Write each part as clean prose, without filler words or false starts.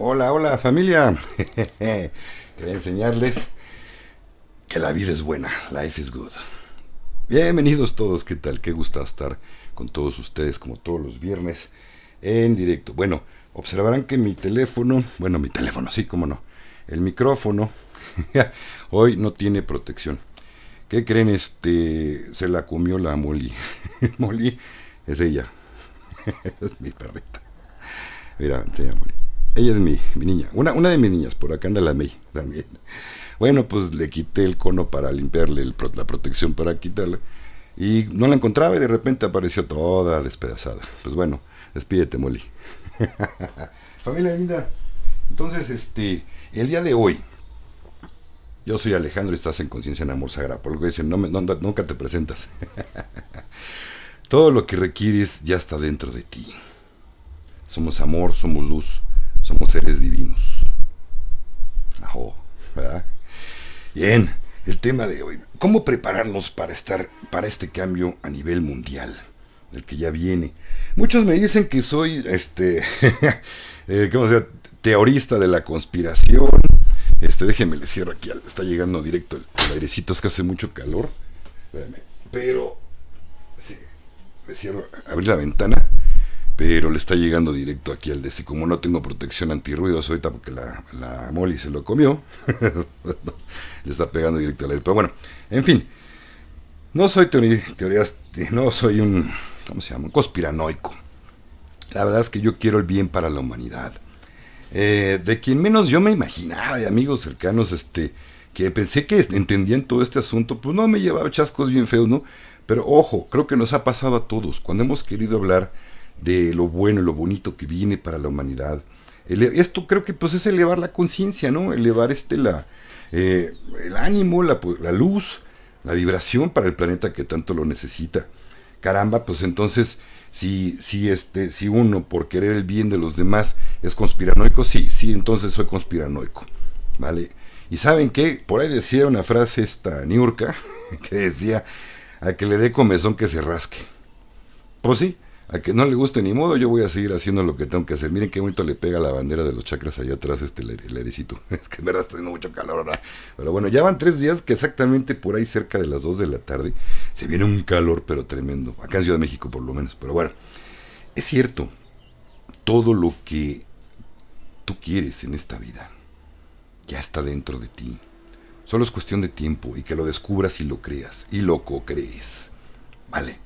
Hola, hola familia. Quería enseñarles que la vida es buena, life is good. Bienvenidos todos, ¿qué tal? Qué gusto estar con todos ustedes como todos los viernes en directo. Bueno, observarán que mi teléfono, sí, cómo no, el micrófono hoy no tiene protección. ¿Qué creen? Se la comió la Molly. Molly es ella, es mi perrita. Mira, enseña Molly. Ella es mi niña, una de mis niñas, por acá anda la May también. Bueno, pues le quité el cono para limpiarle la protección para quitarle. Y no la encontraba y de repente apareció toda despedazada. Pues bueno, despídete, Molly. Familia linda. Entonces, el día de hoy, yo soy Alejandro y estás en Conciencia en Amor Sagrado. Por lo que dicen, nunca te presentas. Todo lo que requieres ya está dentro de ti. Somos amor, somos luz, somos seres divinos. Ajo, ¿verdad? Bien, el tema de hoy. ¿Cómo prepararnos para este cambio a nivel mundial? El que ya viene. Muchos me dicen que soy, ¿cómo se llama? Teorista de la conspiración. Déjenme le cierro aquí. Está llegando directo el airecito, es que hace mucho calor. Espérame. Pero, sí, le cierro, abrí la ventana. Pero le está llegando directo aquí al y como no tengo protección antirruidos ahorita porque la Molly se lo comió, le está pegando directo al aire. Pero bueno, en fin, no soy teorías, no soy un, ¿cómo se llama? Un conspiranoico. La verdad es que yo quiero el bien para la humanidad. De quien menos yo me imaginaba, de amigos cercanos, que pensé que entendían todo este asunto, pues no me llevaba chascos bien feos, ¿no? Pero ojo, creo que nos ha pasado a todos, cuando hemos querido hablar de lo bueno y lo bonito que viene para la humanidad. Esto creo que pues es elevar la conciencia, ¿no? Elevar el ánimo, la luz, la vibración para el planeta que tanto lo necesita. Caramba, pues entonces, si uno por querer el bien de los demás es conspiranoico, sí, entonces soy conspiranoico, ¿vale? Y ¿saben qué? Por ahí decía una frase esta Niurka, que decía, a que le dé comezón que se rasque. Pues sí, a que no le guste ni modo, yo voy a seguir haciendo lo que tengo que hacer. Miren qué bonito le pega la bandera de los chakras allá atrás, el airecito. Es que en verdad está haciendo mucho calor ahora. Pero bueno, ya van 3 días que exactamente por ahí cerca de las 2 de la tarde se viene un calor pero tremendo. Acá en Ciudad de México por lo menos. Pero bueno, es cierto, todo lo que tú quieres en esta vida ya está dentro de ti. Solo es cuestión de tiempo y que lo descubras y lo creas y lo co-crees. Vale.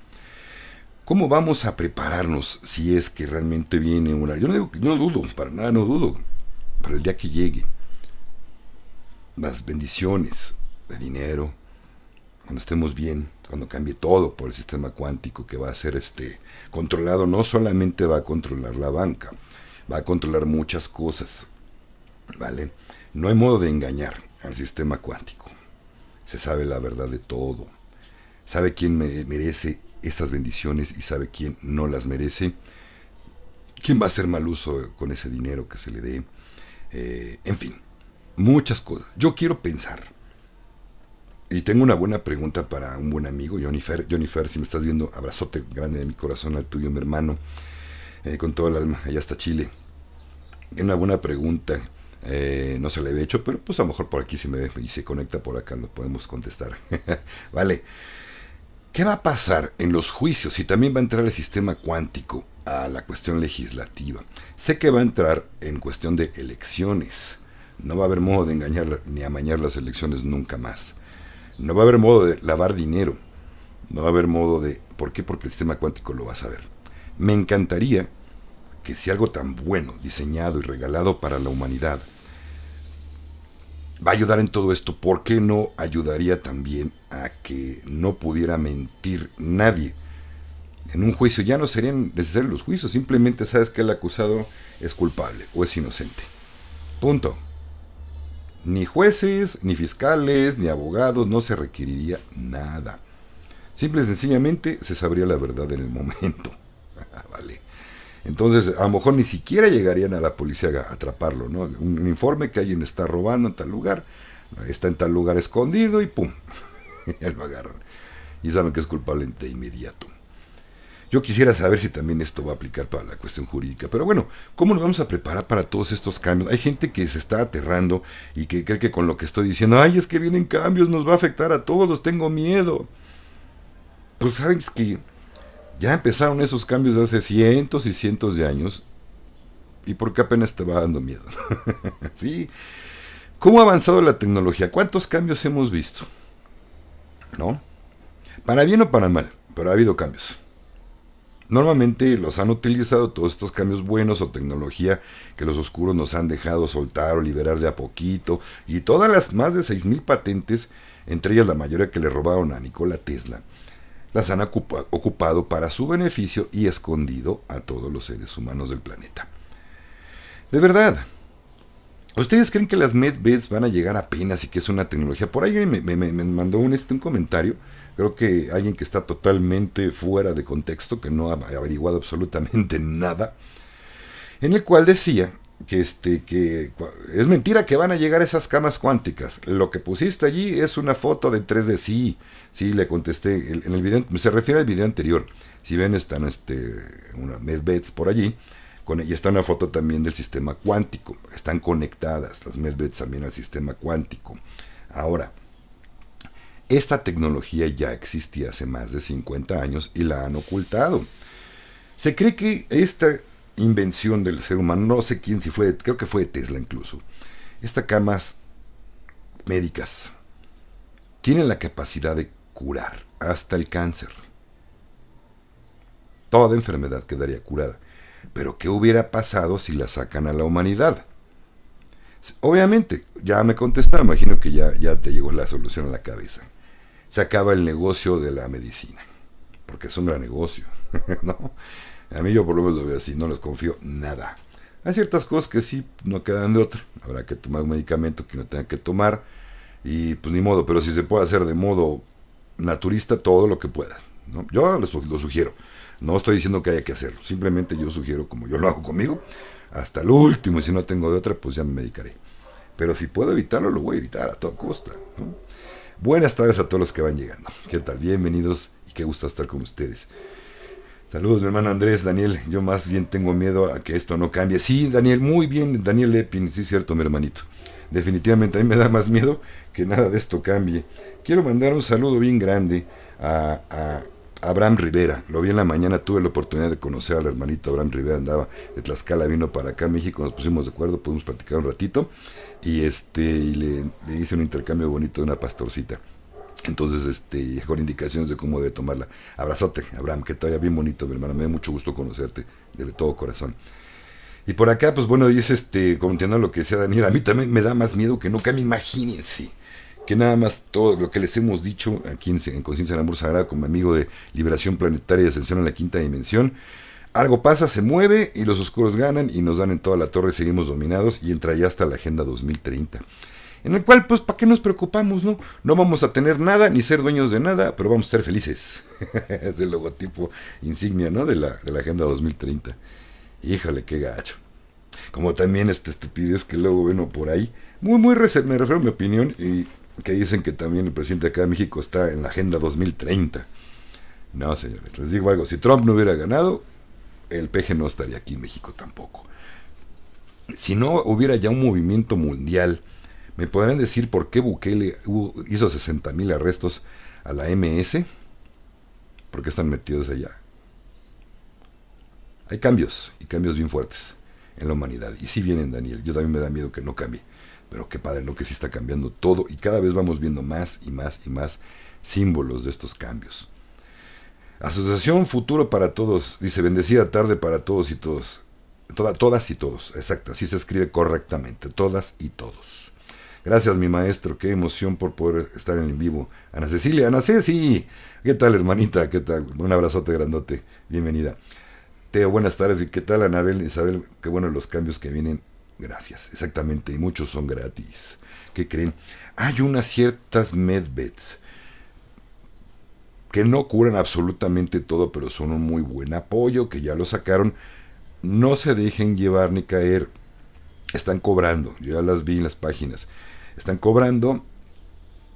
¿Cómo vamos a prepararnos si es que realmente viene una... Yo no digo, yo no dudo, para nada no dudo, para el día que llegue. Las bendiciones de dinero, cuando estemos bien, cuando cambie todo por el sistema cuántico que va a ser controlado, no solamente va a controlar la banca, va a controlar muchas cosas, ¿vale? No hay modo de engañar al sistema cuántico. Se sabe la verdad de todo. Sabe quién merece estas bendiciones y sabe quién no las merece. Quién va a hacer mal uso con ese dinero que se le dé. En fin, muchas cosas. Yo quiero pensar. Y tengo una buena pregunta para un buen amigo, Johnny Fer, si me estás viendo, abrazote grande de mi corazón al tuyo, mi hermano. Con todo el alma, allá hasta Chile. Una buena pregunta. No se le había hecho, pero pues a lo mejor por aquí si me ve y se conecta por acá lo podemos contestar. Vale. ¿Qué va a pasar en los juicios si también va a entrar el sistema cuántico a la cuestión legislativa? Sé que va a entrar en cuestión de elecciones. No va a haber modo de engañar ni amañar las elecciones nunca más. No va a haber modo de lavar dinero. No va a haber modo de... ¿Por qué? Porque el sistema cuántico lo va a saber. Me encantaría que si algo tan bueno, diseñado y regalado para la humanidad va a ayudar en todo esto, ¿por qué no ayudaría también a que no pudiera mentir nadie? En un juicio ya no serían necesarios los juicios, simplemente sabes que el acusado es culpable o es inocente. Punto. Ni jueces, ni fiscales, ni abogados, no se requeriría nada. Simple y sencillamente se sabría la verdad en el momento. Vale. Entonces, a lo mejor ni siquiera llegarían a la policía a atraparlo, ¿no? Un informe que alguien está robando en tal lugar, está en tal lugar escondido y ¡pum! Ya lo agarran. Y saben que es culpable de inmediato. Yo quisiera saber si también esto va a aplicar para la cuestión jurídica. Pero bueno, ¿cómo nos vamos a preparar para todos estos cambios? Hay gente que se está aterrando y que cree que con lo que estoy diciendo, ay, es que vienen cambios, nos va a afectar a todos, tengo miedo. Pues sabes que ya empezaron esos cambios hace cientos y cientos de años. ¿Y por qué apenas te va dando miedo? Sí. ¿Cómo ha avanzado la tecnología? ¿Cuántos cambios hemos visto? ¿No? Para bien o para mal, pero ha habido cambios. Normalmente los han utilizado todos estos cambios buenos o tecnología que los oscuros nos han dejado soltar o liberar de a poquito. Y todas las más de 6,000 patentes, entre ellas la mayoría que le robaron a Nikola Tesla, las han ocupado para su beneficio y escondido a todos los seres humanos del planeta. De verdad, ¿ustedes creen que las medbeds van a llegar apenas y que es una tecnología? Por ahí me mandó un comentario. Creo que alguien que está totalmente fuera de contexto, que no ha averiguado absolutamente nada, en el cual decía que es mentira que van a llegar esas camas cuánticas. Lo que pusiste allí es una foto de 3D. Sí, le contesté. En el video, se refiere al video anterior. Si ven, están unas medbeds por allí. Y está una foto también del sistema cuántico. Están conectadas las medbeds también al sistema cuántico. Ahora, esta tecnología ya existía hace más de 50 años y la han ocultado. Se cree que esta invención del ser humano, no sé quién, creo que fue de Tesla incluso, estas camas médicas tienen la capacidad de curar hasta el cáncer. Toda enfermedad quedaría curada. Pero ¿qué hubiera pasado si la sacan a la humanidad? Obviamente, ya me contestaron, imagino que ya te llegó la solución a la cabeza. Se acaba el negocio de la medicina, porque es un gran negocio, ¿no? A mí yo por lo menos lo veo así, no les confío nada. Hay ciertas cosas que sí no quedan de otra, habrá que tomar un medicamento que no tenga que tomar, y pues ni modo, pero si se puede hacer de modo naturista, todo lo que pueda, ¿no? Yo lo sugiero, no estoy diciendo que haya que hacerlo, simplemente yo sugiero, como yo lo hago conmigo, hasta el último, y si no tengo de otra, pues ya me medicaré. Pero si puedo evitarlo, lo voy a evitar a toda costa, ¿no? Buenas tardes a todos los que van llegando. ¿Qué tal? Bienvenidos y qué gusto estar con ustedes. Saludos, mi hermano Andrés, Daniel. Yo más bien tengo miedo a que esto no cambie. Sí, Daniel, muy bien. Daniel Lepin, sí, cierto, mi hermanito. Definitivamente a mí me da más miedo que nada de esto cambie. Quiero mandar un saludo bien grande a Abraham Rivera. Lo vi en la mañana, tuve la oportunidad de conocer al hermanito Abraham Rivera. Andaba de Tlaxcala, vino para acá a México, nos pusimos de acuerdo, pudimos platicar un ratito. Y le hice un intercambio bonito de una pastorcita. Entonces, con indicaciones de cómo debe tomarla. Abrazote, Abraham, que te vaya bien bonito, mi hermano. Me da mucho gusto conocerte, de todo corazón. Y por acá, pues bueno, dice, continuando lo que decía Daniel, a mí también me da más miedo que no cambie. Imagínense que nada más todo lo que les hemos dicho aquí en Conciencia del Amor Sagrado, como amigo de Liberación Planetaria y Ascensión a la Quinta Dimensión. Algo pasa, se mueve y los oscuros ganan y nos dan en toda la torre y seguimos dominados y entra ya hasta la Agenda 2030. En el cual, pues, ¿para qué nos preocupamos, no? No vamos a tener nada ni ser dueños de nada, pero vamos a ser felices. Es el logotipo insignia, ¿no? De la Agenda 2030. Híjole, qué gacho. Como también esta estupidez que luego ven por ahí. Me refiero a mi opinión y que dicen que también el presidente de acá de México está en la Agenda 2030. No, señores, les digo algo. Si Trump no hubiera ganado, el PG no estaría aquí en México tampoco. Si no hubiera ya un movimiento mundial, ¿me podrán decir por qué Bukele hizo 60,000 arrestos a la MS? ¿Por qué están metidos allá? Hay cambios, y cambios bien fuertes en la humanidad. Y sí vienen, Daniel. Yo también me da miedo que no cambie. Pero qué padre, ¿no? Que sí está cambiando todo. Y cada vez vamos viendo más y más y más símbolos de estos cambios. Asociación Futuro para Todos. Dice, bendecida tarde para todos y todos. Todas y todos. Exacto, así se escribe correctamente. Todas y todos. Gracias, mi maestro. Qué emoción por poder estar en vivo. Ana Cecilia, Ana Ceci. ¿Qué tal, hermanita? ¿Qué tal? Un abrazote grandote. Bienvenida. Teo, buenas tardes. ¿Y qué tal, Anabel? Isabel, qué bueno los cambios que vienen. Gracias. Exactamente. Y muchos son gratis. ¿Qué creen? Hay unas ciertas medbeds que no curan absolutamente todo, pero son un muy buen apoyo, que ya lo sacaron. No se dejen llevar ni caer. Están cobrando. Yo ya las vi en las páginas. Están cobrando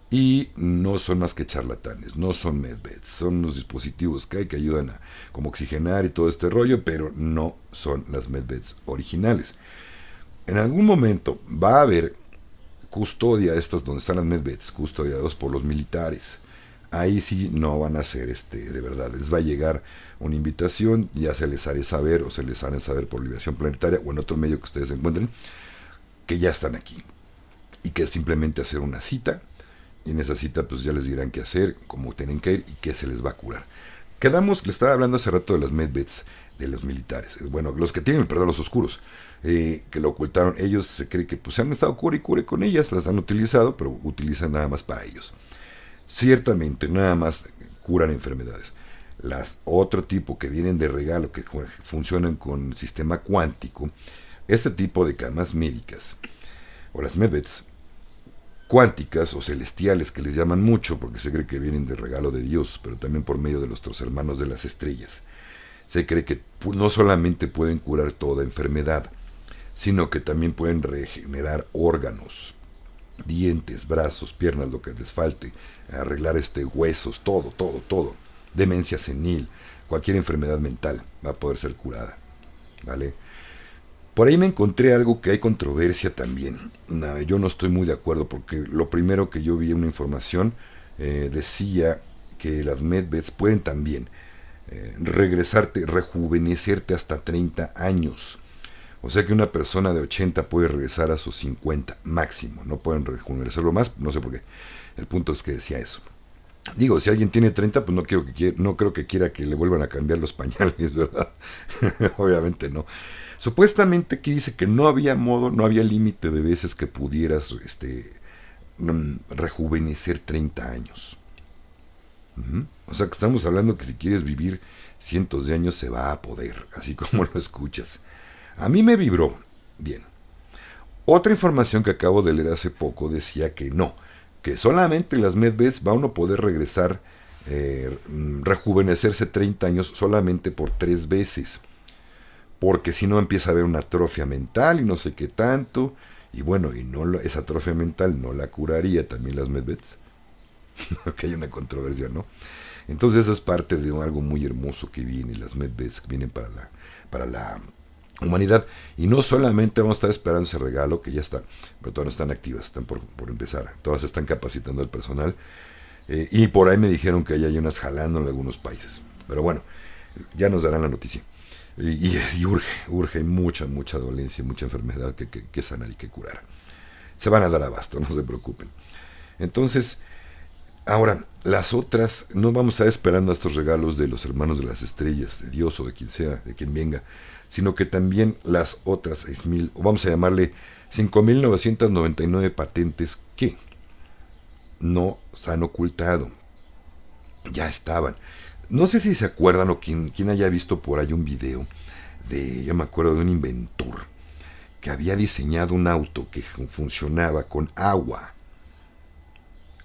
Y no son más que charlatanes, no son medbeds, son unos dispositivos que hay que ayudan a como oxigenar y todo este rollo, pero no son las medbeds originales. En algún momento va a haber custodia, estas donde están las medbeds, custodiados por los militares. Ahí sí no van a ser de verdad, les va a llegar una invitación, ya se les hará saber o se les hará saber por Liberación Planetaria o en otro medio que ustedes encuentren, que ya están aquí y que es simplemente hacer una cita. Y en esa cita pues ya les dirán qué hacer, cómo tienen que ir y qué se les va a curar. Le estaba hablando hace rato de las medbeds de los militares. Bueno, los que tienen, perdón, los oscuros, que lo ocultaron. Ellos se cree que pues han estado cure y cure con ellas, las han utilizado, pero utilizan nada más para ellos. Ciertamente, nada más curan enfermedades. Las otro tipo que vienen de regalo, que funcionan con sistema cuántico, este tipo de camas médicas, o las medbeds, cuánticas o celestiales que les llaman mucho porque se cree que vienen de regalo de Dios, pero también por medio de nuestros hermanos de las estrellas. Se cree que no solamente pueden curar toda enfermedad, sino que también pueden regenerar órganos, dientes, brazos, piernas, lo que les falte, arreglar huesos, todo. Demencia senil, cualquier enfermedad mental va a poder ser curada, ¿vale? Por ahí me encontré algo que hay controversia también. Yo no estoy muy de acuerdo porque lo primero que yo vi en una información decía que las medbeds pueden también rejuvenecerte hasta 30 años. O sea que una persona de 80 puede regresar a sus 50 máximo. No pueden rejuvenecerlo más, no sé por qué. El punto es que decía eso. Digo, si alguien tiene 30, pues no creo que quiera que le vuelvan a cambiar los pañales, ¿verdad? Obviamente no. Supuestamente aquí dice que no había modo, no había límite de veces que pudieras rejuvenecer 30 años. O sea que estamos hablando que si quieres vivir cientos de años se va a poder, así como lo escuchas. A mí me vibró bien. Otra información que acabo de leer hace poco decía que no, que solamente las medbeds va uno a poder regresar, rejuvenecerse 30 años solamente por 3 veces. Porque si no empieza a haber una atrofia mental y no sé qué tanto. Y bueno, esa atrofia mental no la curaría también las medbeds. Que hay una controversia, ¿no? Entonces eso es parte de algo muy hermoso que viene. Las medbeds vienen para la humanidad. Y no solamente vamos a estar esperando ese regalo, que ya está, pero todas no están activas, están por empezar. Todas están capacitando al personal. Y por ahí me dijeron que hay unas jalando en algunos países. Pero bueno, ya nos darán la noticia. Y urge, hay mucha dolencia, mucha enfermedad que sanar y que curar. Se van a dar abasto, no se preocupen. Entonces, ahora, las otras, no vamos a estar esperando a estos regalos de los hermanos de las estrellas, de Dios o de quien sea, de quien venga, sino que también las otras 6.000, o vamos a llamarle 5.999 patentes que no se han ocultado. Ya estaban. No sé si se acuerdan o quien haya visto por ahí un video yo me acuerdo de un inventor que había diseñado un auto que funcionaba con agua.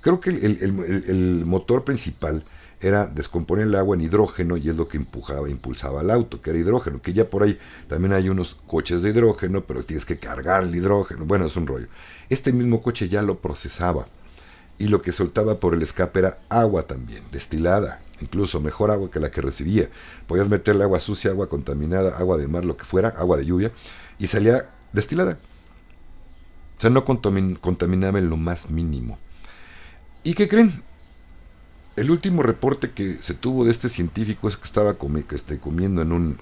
Creo que el motor principal era descomponer el agua en hidrógeno y es lo que impulsaba el auto, que era hidrógeno, que ya por ahí también hay unos coches de hidrógeno, pero tienes que cargar el hidrógeno, bueno, es un rollo. Este mismo coche ya lo procesaba y lo que soltaba por el escape era agua también, destilada, incluso mejor agua que la que recibía. Podías meterle agua sucia, agua contaminada, agua de mar, lo que fuera, agua de lluvia, y salía destilada. O sea, no contaminaba en lo más mínimo. ¿Y qué creen? El último reporte que se tuvo de este científico es que estaba comiendo en un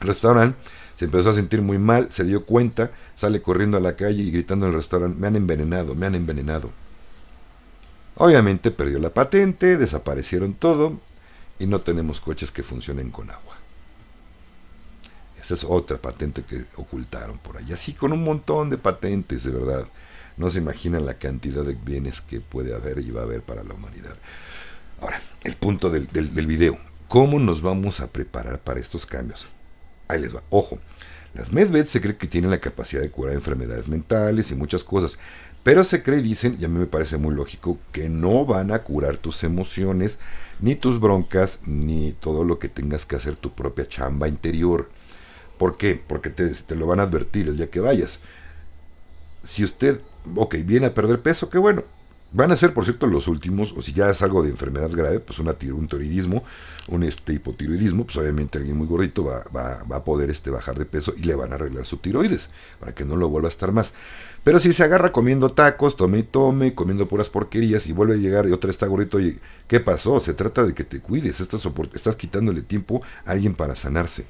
restaurante, se empezó a sentir muy mal, se dio cuenta, sale corriendo a la calle y gritando en el restaurante, me han envenenado. Obviamente perdió la patente, desaparecieron todo y no tenemos coches que funcionen con agua. Esa es otra patente que ocultaron por ahí. Así con un montón de patentes, de verdad. No se imaginan la cantidad de bienes que puede haber y va a haber para la humanidad. Ahora, el punto del video. ¿Cómo nos vamos a preparar para estos cambios? Ahí les va. Ojo, las medbeds se cree que tienen la capacidad de curar enfermedades mentales y muchas cosas. Pero se cree, dicen, y a mí me parece muy lógico, que no van a curar tus emociones, ni tus broncas, ni todo lo que tengas que hacer tu propia chamba interior. ¿Por qué? Porque te lo van a advertir el día que vayas. Si usted, viene a perder peso, qué bueno. Van a ser, por cierto, los últimos, o si ya es algo de enfermedad grave, pues un tiroidismo, un hipotiroidismo, pues obviamente alguien muy gordito va a poder bajar de peso y le van a arreglar su tiroides, para que no lo vuelva a estar más. Pero si se agarra comiendo tacos, tome y tome, comiendo puras porquerías y vuelve a llegar y otra está gordito, oye, ¿qué pasó? Se trata de que te cuides, estás quitándole tiempo a alguien para sanarse.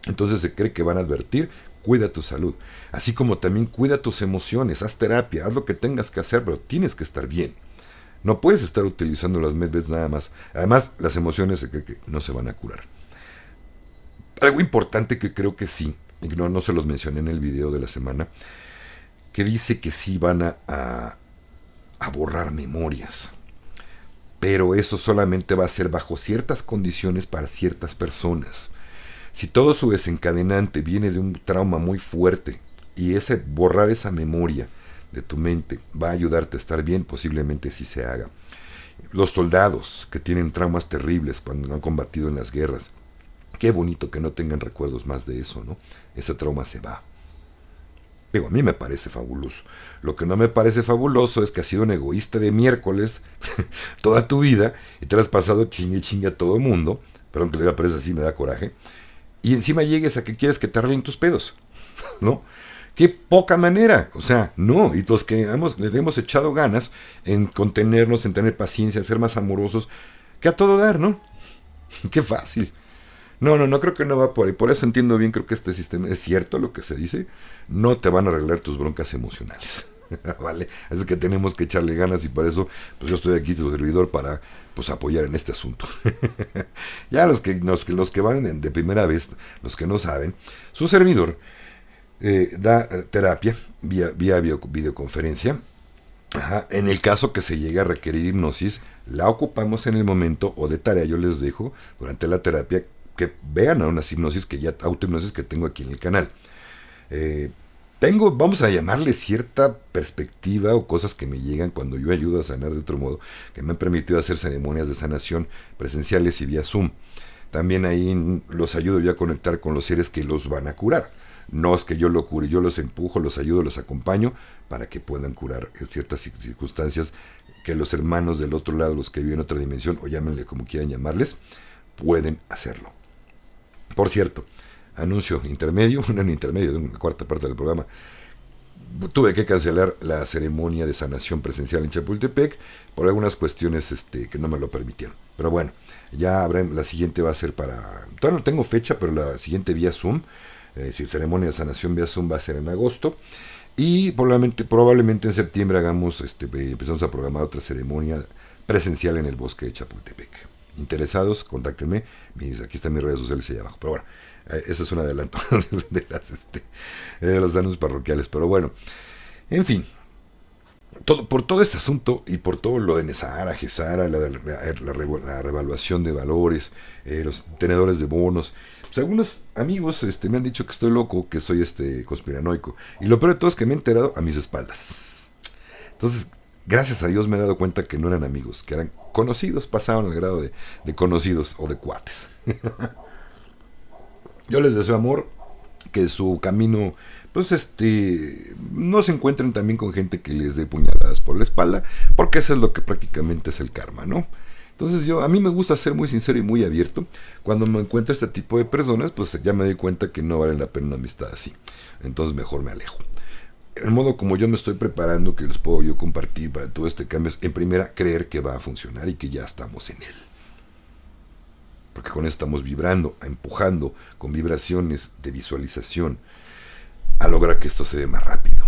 Entonces se cree que van a advertir, cuida tu salud. Así como también cuida tus emociones, haz terapia, haz lo que tengas que hacer, pero tienes que estar bien. No puedes estar utilizando las medves nada más. Además, las emociones se cree que no se van a curar. Algo importante que creo que sí, y no se los mencioné en el video de la semana, que dice que sí van a borrar memorias. Pero eso solamente va a ser bajo ciertas condiciones para ciertas personas. Si todo su desencadenante viene de un trauma muy fuerte y borrar esa memoria de tu mente va a ayudarte a estar bien, posiblemente sí se haga. Los soldados que tienen traumas terribles cuando han combatido en las guerras, qué bonito que no tengan recuerdos más de eso, ¿no? Ese trauma se va. Digo, a mí me parece fabuloso. Lo que no me parece fabuloso es que has sido un egoísta de miércoles toda tu vida y te has pasado chingue a todo el mundo. Perdón que le diga, pero es así, me da coraje. Y encima llegues a que quieres que te arreglen tus pedos, ¿no? Qué poca manera, o sea, no. Y los que le hemos echado ganas en contenernos, en tener paciencia, en ser más amorosos, que a todo dar, ¿no? Qué fácil. No creo que no va por ahí. Por eso entiendo bien, creo que este sistema es cierto lo que se dice. No te van a arreglar tus broncas emocionales, ¿vale? Así que tenemos que echarle ganas y por eso, pues yo estoy aquí, tu servidor, para pues apoyar en este asunto. Ya los que van de primera vez, los que no saben, su servidor da terapia vía videoconferencia. Ajá. En el caso que se llegue a requerir hipnosis, la ocupamos en el momento o de tarea. Yo les dejo durante la terapia que vean a unas hipnosis autohipnosis que tengo aquí en el canal. Vamos a llamarle cierta perspectiva o cosas que me llegan cuando yo ayudo a sanar de otro modo, que me han permitido hacer ceremonias de sanación presenciales y vía Zoom. También ahí los ayudo yo a conectar con los seres que los van a curar. No es que yo lo cure, yo los empujo, los ayudo, los acompaño para que puedan curar ciertas circunstancias que los hermanos del otro lado, los que viven en otra dimensión, o llámenle como quieran llamarles, pueden hacerlo. Por cierto, anuncio intermedio, de una cuarta parte del programa. Tuve que cancelar la ceremonia de sanación presencial en Chapultepec por algunas cuestiones que no me lo permitieron. Pero bueno, ya la siguiente va a ser todavía no tengo fecha, pero la siguiente vía Zoom, ceremonia de sanación vía Zoom va a ser en agosto. Y probablemente en septiembre empezamos a programar otra ceremonia presencial en el bosque de Chapultepec. Interesados, contáctenme. Aquí están mis redes sociales allá abajo. Pero bueno, ese es un adelanto de los danos parroquiales. Pero bueno, en fin, por todo este asunto y por todo lo de Nesara, Gesara, la revaluación de valores, los tenedores de bonos, pues algunos amigos me han dicho que estoy loco, que soy conspiranoico. Y lo peor de todo es que me he enterado a mis espaldas. Entonces, gracias a Dios me he dado cuenta que no eran amigos, que eran conocidos, pasaban al grado de conocidos o de cuates. Yo les deseo amor, que su camino, pues no se encuentren también con gente que les dé puñaladas por la espalda, porque eso es lo que prácticamente es el karma, ¿no? Entonces a mí me gusta ser muy sincero y muy abierto. Cuando me encuentro este tipo de personas, pues ya me doy cuenta que no vale la pena una amistad así. Entonces mejor me alejo. El modo como yo me estoy preparando, que les puedo yo compartir para todo este cambio, es en primera creer que va a funcionar y que ya estamos en él. Porque con eso estamos vibrando, empujando con vibraciones de visualización a lograr que esto se dé más rápido.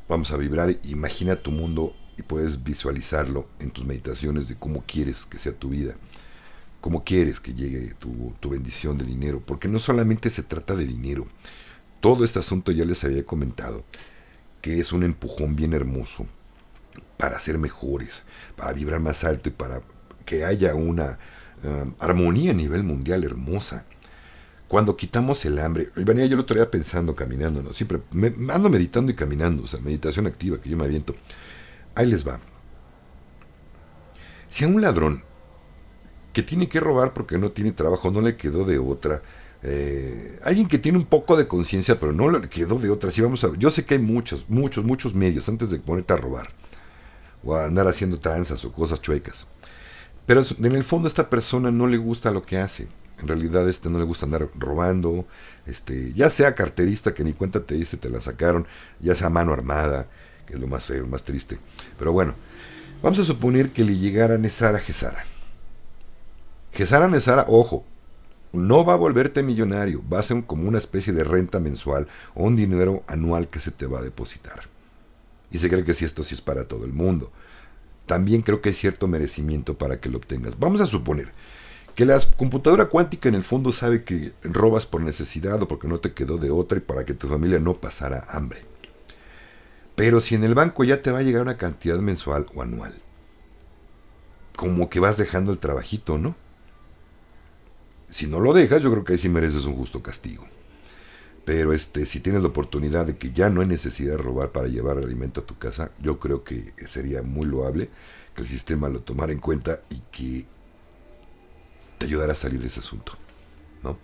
Vamos a vibrar, imagina tu mundo y puedes visualizarlo en tus meditaciones de cómo quieres que sea tu vida, cómo quieres que llegue tu bendición de dinero, porque no solamente se trata de dinero. Todo este asunto ya les había comentado que es un empujón bien hermoso para ser mejores, para vibrar más alto y para que haya una armonía a nivel mundial hermosa. Cuando quitamos el hambre, venía yo el otro día pensando, caminando, ¿no? Siempre ando meditando y caminando, o sea, meditación activa que yo me aviento. Ahí les va. Si a un ladrón que tiene que robar porque no tiene trabajo, no le quedó de otra, alguien que tiene un poco de conciencia pero no le quedó de otra, si vamos a, yo sé que hay muchos medios antes de ponerte a robar. o a andar haciendo tranzas o cosas chuecas. Pero en el fondo a esta persona no le gusta lo que hace. En realidad no le gusta andar robando, ya sea carterista que ni cuenta te dice, te la sacaron, ya sea mano armada, que es lo más feo, más triste. Pero bueno, vamos a suponer que le llegara Nesara Gesara. Gesara Nesara, ojo, no va a volverte millonario, va a ser como una especie de renta mensual o un dinero anual que se te va a depositar. Y se cree que si esto sí es para todo el mundo. También creo que hay cierto merecimiento para que lo obtengas. Vamos a suponer que la computadora cuántica en el fondo sabe que robas por necesidad o porque no te quedó de otra y para que tu familia no pasara hambre. Pero si en el banco ya te va a llegar una cantidad mensual o anual, como que vas dejando el trabajito, ¿no? Si no lo dejas, yo creo que ahí sí mereces un justo castigo. Pero si tienes la oportunidad de que ya no hay necesidad de robar para llevar alimento a tu casa, yo creo que sería muy loable que el sistema lo tomara en cuenta y que te ayudara a salir de ese asunto, ¿no?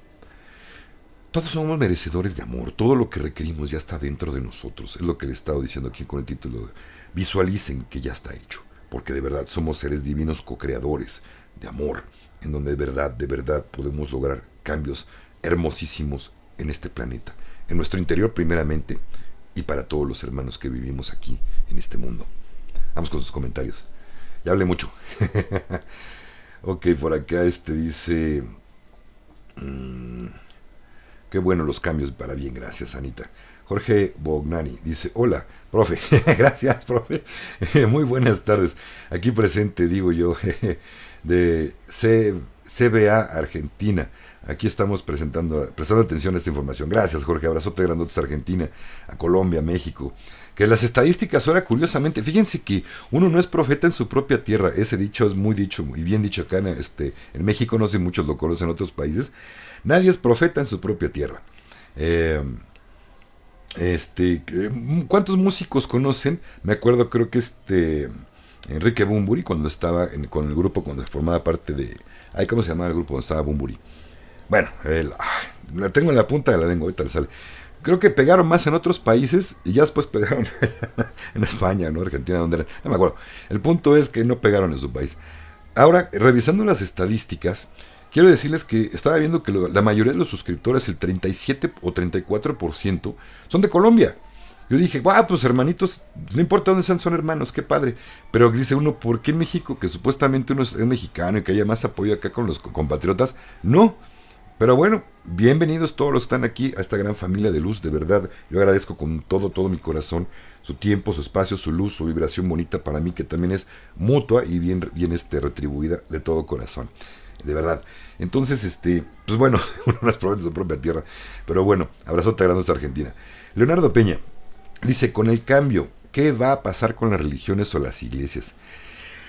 Todos somos merecedores de amor, todo lo que requerimos ya está dentro de nosotros, es lo que le he estado diciendo aquí con el título. Visualicen que ya está hecho, porque de verdad somos seres divinos co-creadores de amor, en donde de verdad podemos lograr cambios hermosísimos en este planeta, en nuestro interior primeramente, y para todos los hermanos que vivimos aquí en este mundo. Vamos con sus comentarios. Ya hablé mucho. Ok, por acá dice... qué bueno los cambios para bien, gracias Anita. Jorge Bognani dice, hola, profe. Gracias, profe. Muy buenas tardes. Aquí presente, digo yo, de CBA Argentina. Aquí estamos prestando atención a esta información. Gracias, Jorge. Abrazote grandotes a Argentina, a Colombia, a México. Que las estadísticas ahora, curiosamente, fíjense que uno no es profeta en su propia tierra. Ese dicho es muy dicho y bien dicho acá en México, no sé muchos lo conocen en otros países. Nadie es profeta en su propia tierra. ¿Cuántos músicos conocen? Me acuerdo, creo que Enrique Bunbury, cuando estaba con el grupo, cuando formaba parte de... ¿Cómo se llamaba el grupo donde estaba Bunbury? Bueno, la tengo en la punta de la lengua, ahorita le sale. Creo que pegaron más en otros países y ya después pegaron en España, ¿no? Argentina, donde era, no me acuerdo. El punto es que no pegaron en su país. Ahora, revisando las estadísticas, quiero decirles que estaba viendo que la mayoría de los suscriptores, el 37 o 34%, son de Colombia. Yo dije, pues hermanitos, no importa dónde sean, son hermanos, qué padre. Pero dice uno, ¿por qué en México, que supuestamente uno es mexicano y que haya más apoyo acá con los compatriotas? No. Pero bueno, bienvenidos todos los que están aquí a esta gran familia de luz, de verdad. Yo agradezco con todo mi corazón su tiempo, su espacio, su luz, su vibración bonita para mí, que también es mutua y bien retribuida de todo corazón. De verdad. Entonces, pues bueno, uno no es profeta de su propia tierra. Pero bueno, abrazote grande a Argentina. Leonardo Peña dice, con el cambio, ¿qué va a pasar con las religiones o las iglesias?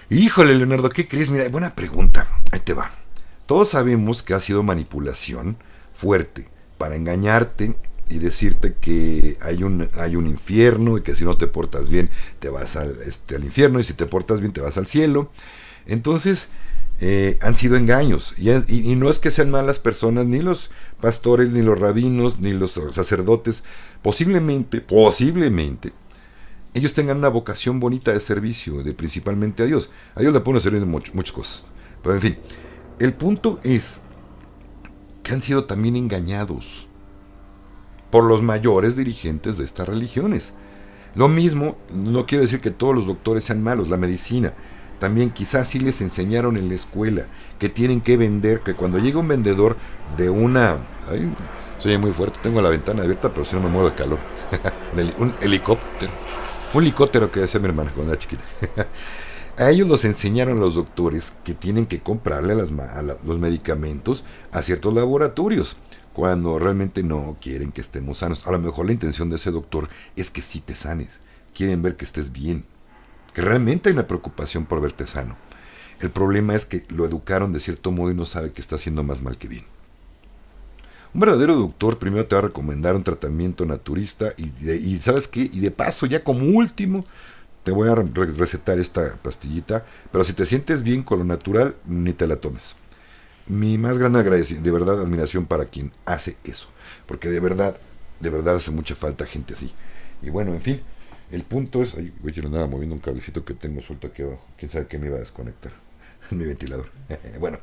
Híjole, Leonardo, ¿qué crees? Mira, buena pregunta. Ahí te va. Todos sabemos que ha sido manipulación fuerte para engañarte y decirte que hay un infierno y que si no te portas bien te vas al infierno y si te portas bien te vas al cielo. Entonces han sido engaños y no es que sean malas personas, ni los pastores, ni los rabinos, ni los sacerdotes. Posiblemente ellos tengan una vocación bonita de servicio, principalmente a Dios. A Dios le pueden servir de muchas cosas, pero en fin. El punto es que han sido también engañados por los mayores dirigentes de estas religiones. Lo mismo, no quiero decir que todos los doctores sean malos, la medicina. También quizás sí les enseñaron en la escuela que tienen que vender, que cuando llega un vendedor de una... Ay, soy muy fuerte, tengo la ventana abierta, pero si no me muero de calor. Un helicóptero. Un helicóptero que decía mi hermana cuando era chiquita. A ellos los enseñaron los doctores que tienen que comprarle los medicamentos a ciertos laboratorios cuando realmente no quieren que estemos sanos. A lo mejor la intención de ese doctor es que sí te sanes. Quieren ver que estés bien. Que realmente hay una preocupación por verte sano. El problema es que lo educaron de cierto modo y no sabe que está haciendo más mal que bien. Un verdadero doctor primero te va a recomendar un tratamiento naturista y ¿sabes qué? Y de paso, ya como último... te voy a recetar esta pastillita, pero si te sientes bien con lo natural, ni te la tomes. Mi más grande agradecimiento, de verdad, admiración para quien hace eso, porque de verdad hace mucha falta gente así. Y bueno, en fin, El punto es, ay, oye, andaba moviendo un cablecito que tengo suelto aquí abajo. Quién sabe qué me iba a desconectar. Mi ventilador. Bueno,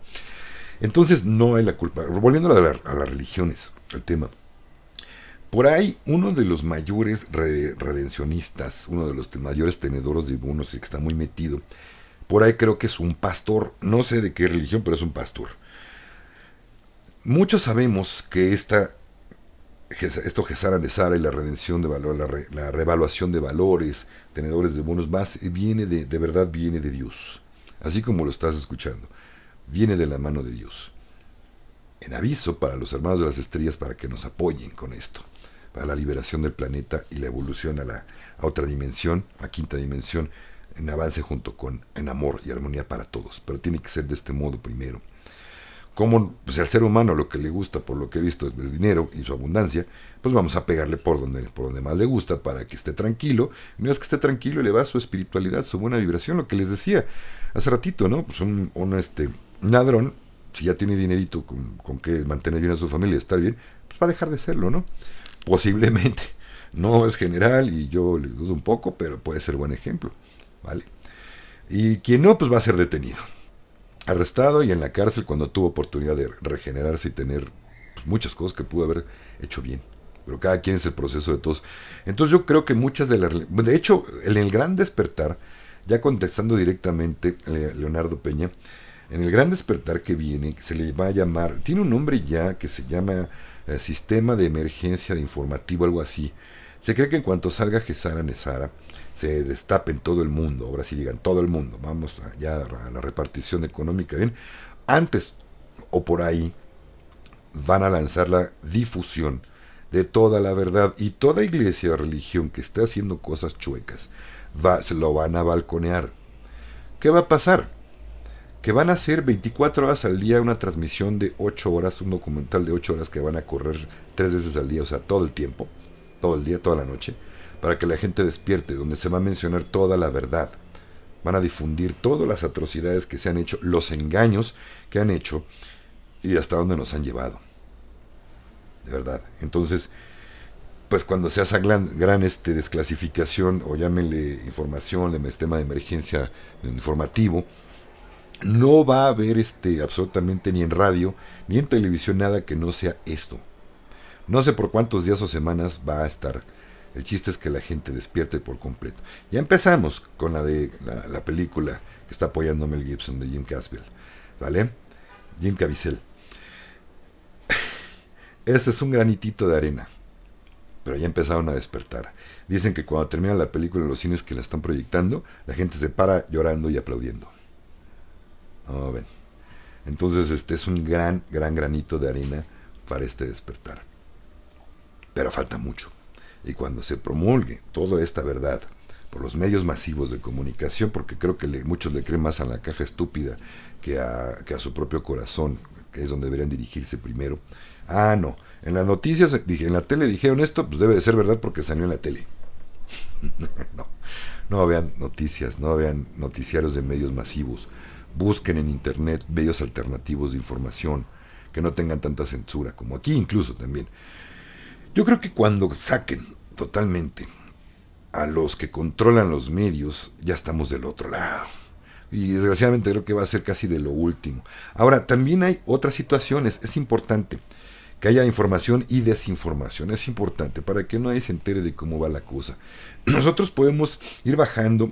entonces no hay la culpa. Volviendo a las religiones, el tema. Por ahí, uno de los mayores redencionistas, uno de los mayores tenedores de bonos y que está muy metido, por ahí creo que es un pastor, no sé de qué religión, pero es un pastor. Muchos sabemos que esto Gesara Nesara y la redención de valor, la revaluación de valores, tenedores de bonos, más viene de verdad, viene de Dios. Así como lo estás escuchando, viene de la mano de Dios. En aviso para los hermanos de las estrellas para que nos apoyen con esto, para la liberación del planeta y la evolución a otra dimensión, a quinta dimensión, en avance en amor y armonía para todos. Pero tiene que ser de este modo primero. Como pues, al ser humano lo que le gusta, por lo que he visto, es el dinero y su abundancia, pues vamos a pegarle por donde más le gusta para que esté tranquilo. Y una vez que esté tranquilo, elevar su espiritualidad, su buena vibración, lo que les decía hace ratito, ¿no? Pues un ladrón, si ya tiene dinerito con que mantener bien a su familia y estar bien, pues va a dejar de serlo, ¿no? Posiblemente. No es general y yo le dudo un poco, pero puede ser buen ejemplo, ¿vale? Y quien no, pues va a ser detenido, arrestado y en la cárcel cuando tuvo oportunidad de regenerarse y tener pues, muchas cosas que pudo haber hecho bien. Pero cada quien es el proceso de todos. Entonces yo creo que muchas de las... De hecho, en el Gran Despertar, ya contestando directamente Leonardo Peña, en el Gran Despertar que viene, se le va a llamar, tiene un nombre ya que se llama Sistema de Emergencia de Informativo, algo así. Se cree que en cuanto salga Gesara Nesara, se destape en todo el mundo, ahora sí digan todo el mundo, vamos ya a la repartición económica, bien, antes o por ahí van a lanzar la difusión de toda la verdad y toda iglesia o religión que esté haciendo cosas chuecas, se lo van a balconear. ¿Qué va a pasar? Que van a hacer 24 horas al día una transmisión de 8 horas, un documental de 8 horas que van a correr 3 veces al día, o sea, todo el tiempo, todo el día, toda la noche, para que la gente despierte, donde se va a mencionar toda la verdad. Van a difundir todas las atrocidades que se han hecho, los engaños que han hecho y hasta dónde nos han llevado. De verdad. Entonces, pues cuando se hace gran desclasificación o llámenle información, de sistema de emergencia informativo, no va a haber absolutamente ni en radio ni en televisión nada que no sea esto. No sé por cuántos días o semanas va a estar. El chiste es que la gente despierte por completo. Ya empezamos con la película que está apoyando Mel Gibson de Jim Caviezel, ¿vale? Jim Caviezel. Ese es un granitito de arena, pero ya empezaron a despertar. Dicen que cuando termina la película en los cines que la están proyectando, la gente se para llorando y aplaudiendo. Oh, ven. Entonces es un gran granito de arena para despertar. Pero falta mucho. Y cuando se promulgue toda esta verdad por los medios masivos de comunicación, porque creo que muchos le creen más a la caja estúpida que a su propio corazón, que es donde deberían dirigirse primero. Ah, no. En las noticias, en la tele dijeron esto, pues debe de ser verdad porque salió en la tele. No vean noticias, no vean noticiarios de medios masivos. Busquen en internet medios alternativos de información que no tengan tanta censura, como aquí incluso también. Yo creo que cuando saquen totalmente a los que controlan los medios, ya estamos del otro lado. Y desgraciadamente creo que va a ser casi de lo último. Ahora, también hay otras situaciones. Es importante que haya información y desinformación. Es importante para que nadie se entere de cómo va la cosa. Nosotros podemos ir bajando,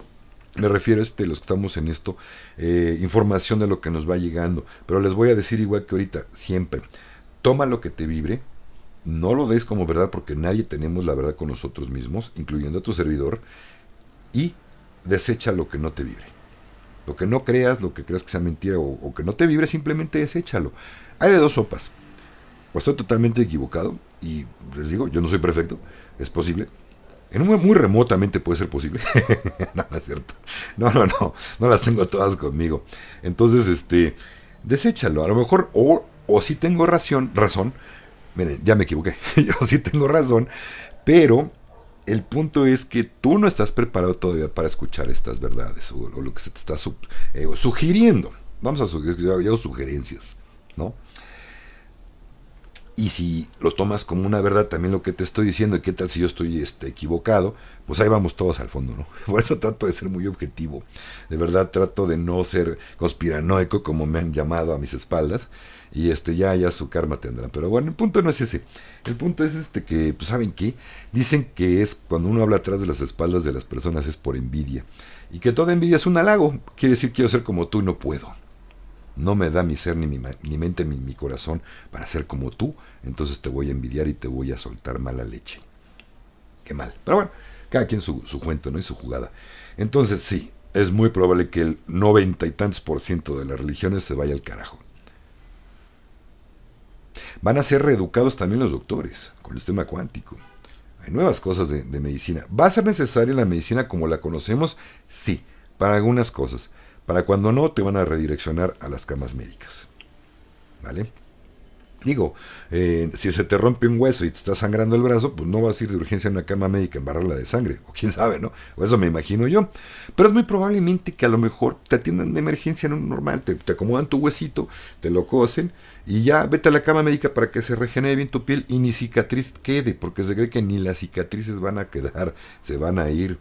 me refiero los que estamos en esto, información de lo que nos va llegando. Pero les voy a decir igual que ahorita, siempre, toma lo que te vibre. No lo des como verdad porque nadie tenemos la verdad con nosotros mismos, incluyendo a tu servidor, y desecha lo que no te vibre. Lo que no creas, lo que creas que sea mentira o que no te vibre, simplemente deséchalo. Hay de dos sopas. O estoy totalmente equivocado y les digo, yo no soy perfecto, es posible. Muy remotamente puede ser posible. No, no es cierto. No las tengo todas conmigo. Entonces, deséchalo. A lo mejor, o si tengo razón. Miren, ya me equivoqué. Yo sí tengo razón. Pero el punto es que tú no estás preparado todavía para escuchar estas verdades o lo que se te está sugiriendo. Vamos a sugerencias, ¿no? Y si lo tomas como una verdad también lo que te estoy diciendo, y qué tal si yo estoy equivocado, pues ahí vamos todos al fondo, ¿no? Por eso trato de ser muy objetivo. De verdad trato de no ser conspiranoico como me han llamado a mis espaldas. Y ya su karma tendrá. Pero bueno, el punto no es ese. El punto es que, pues ¿saben qué? Dicen que es cuando uno habla atrás de las espaldas de las personas es por envidia. Y que toda envidia es un halago. Quiere decir quiero ser como tú y no puedo. No me da mi ser, ni mi mente, ni mi corazón para ser como tú. Entonces te voy a envidiar y te voy a soltar mala leche. Qué mal. Pero bueno, cada quien su cuento, ¿no? Y su jugada. Entonces sí, es muy probable que el 90 y tantos % de las religiones se vaya al carajo. Van a ser reeducados también los doctores con el sistema cuántico. Hay nuevas cosas de medicina. ¿Va a ser necesaria la medicina como la conocemos? Sí, para algunas cosas. Para cuando no, te van a redireccionar a las camas médicas. ¿Vale? Digo, si se te rompe un hueso y te está sangrando el brazo, pues no vas a ir de urgencia a una cama médica a embarrarla de sangre. O quién sabe, ¿no? O eso me imagino yo. Pero es muy probablemente que a lo mejor te atiendan de emergencia en un normal. Te acomodan tu huesito, te lo cosen y ya vete a la cama médica para que se regenere bien tu piel y ni cicatriz quede. Porque se cree que ni las cicatrices van a quedar, se van a ir.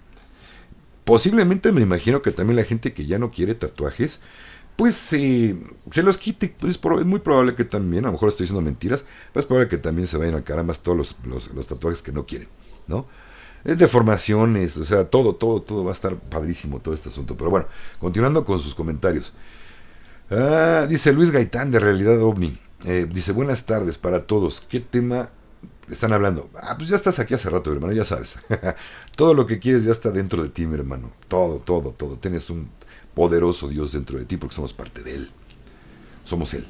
Posiblemente me imagino que también la gente que ya no quiere tatuajes pues se los quite. Pues es muy probable que también, a lo mejor estoy diciendo mentiras, pero es probable que también se vayan al caramba todos los tatuajes que no quieren, ¿no? Es deformaciones, o sea, todo va a estar padrísimo todo este asunto. Pero bueno, continuando con sus comentarios. Dice Luis Gaitán de Realidad OVNI. Dice, buenas tardes para todos. ¿Qué tema están hablando? Pues ya estás aquí hace rato, hermano, ya sabes. Todo lo que quieres ya está dentro de ti, mi hermano. Todo. Tienes un poderoso Dios dentro de ti porque somos parte de Él. Somos Él.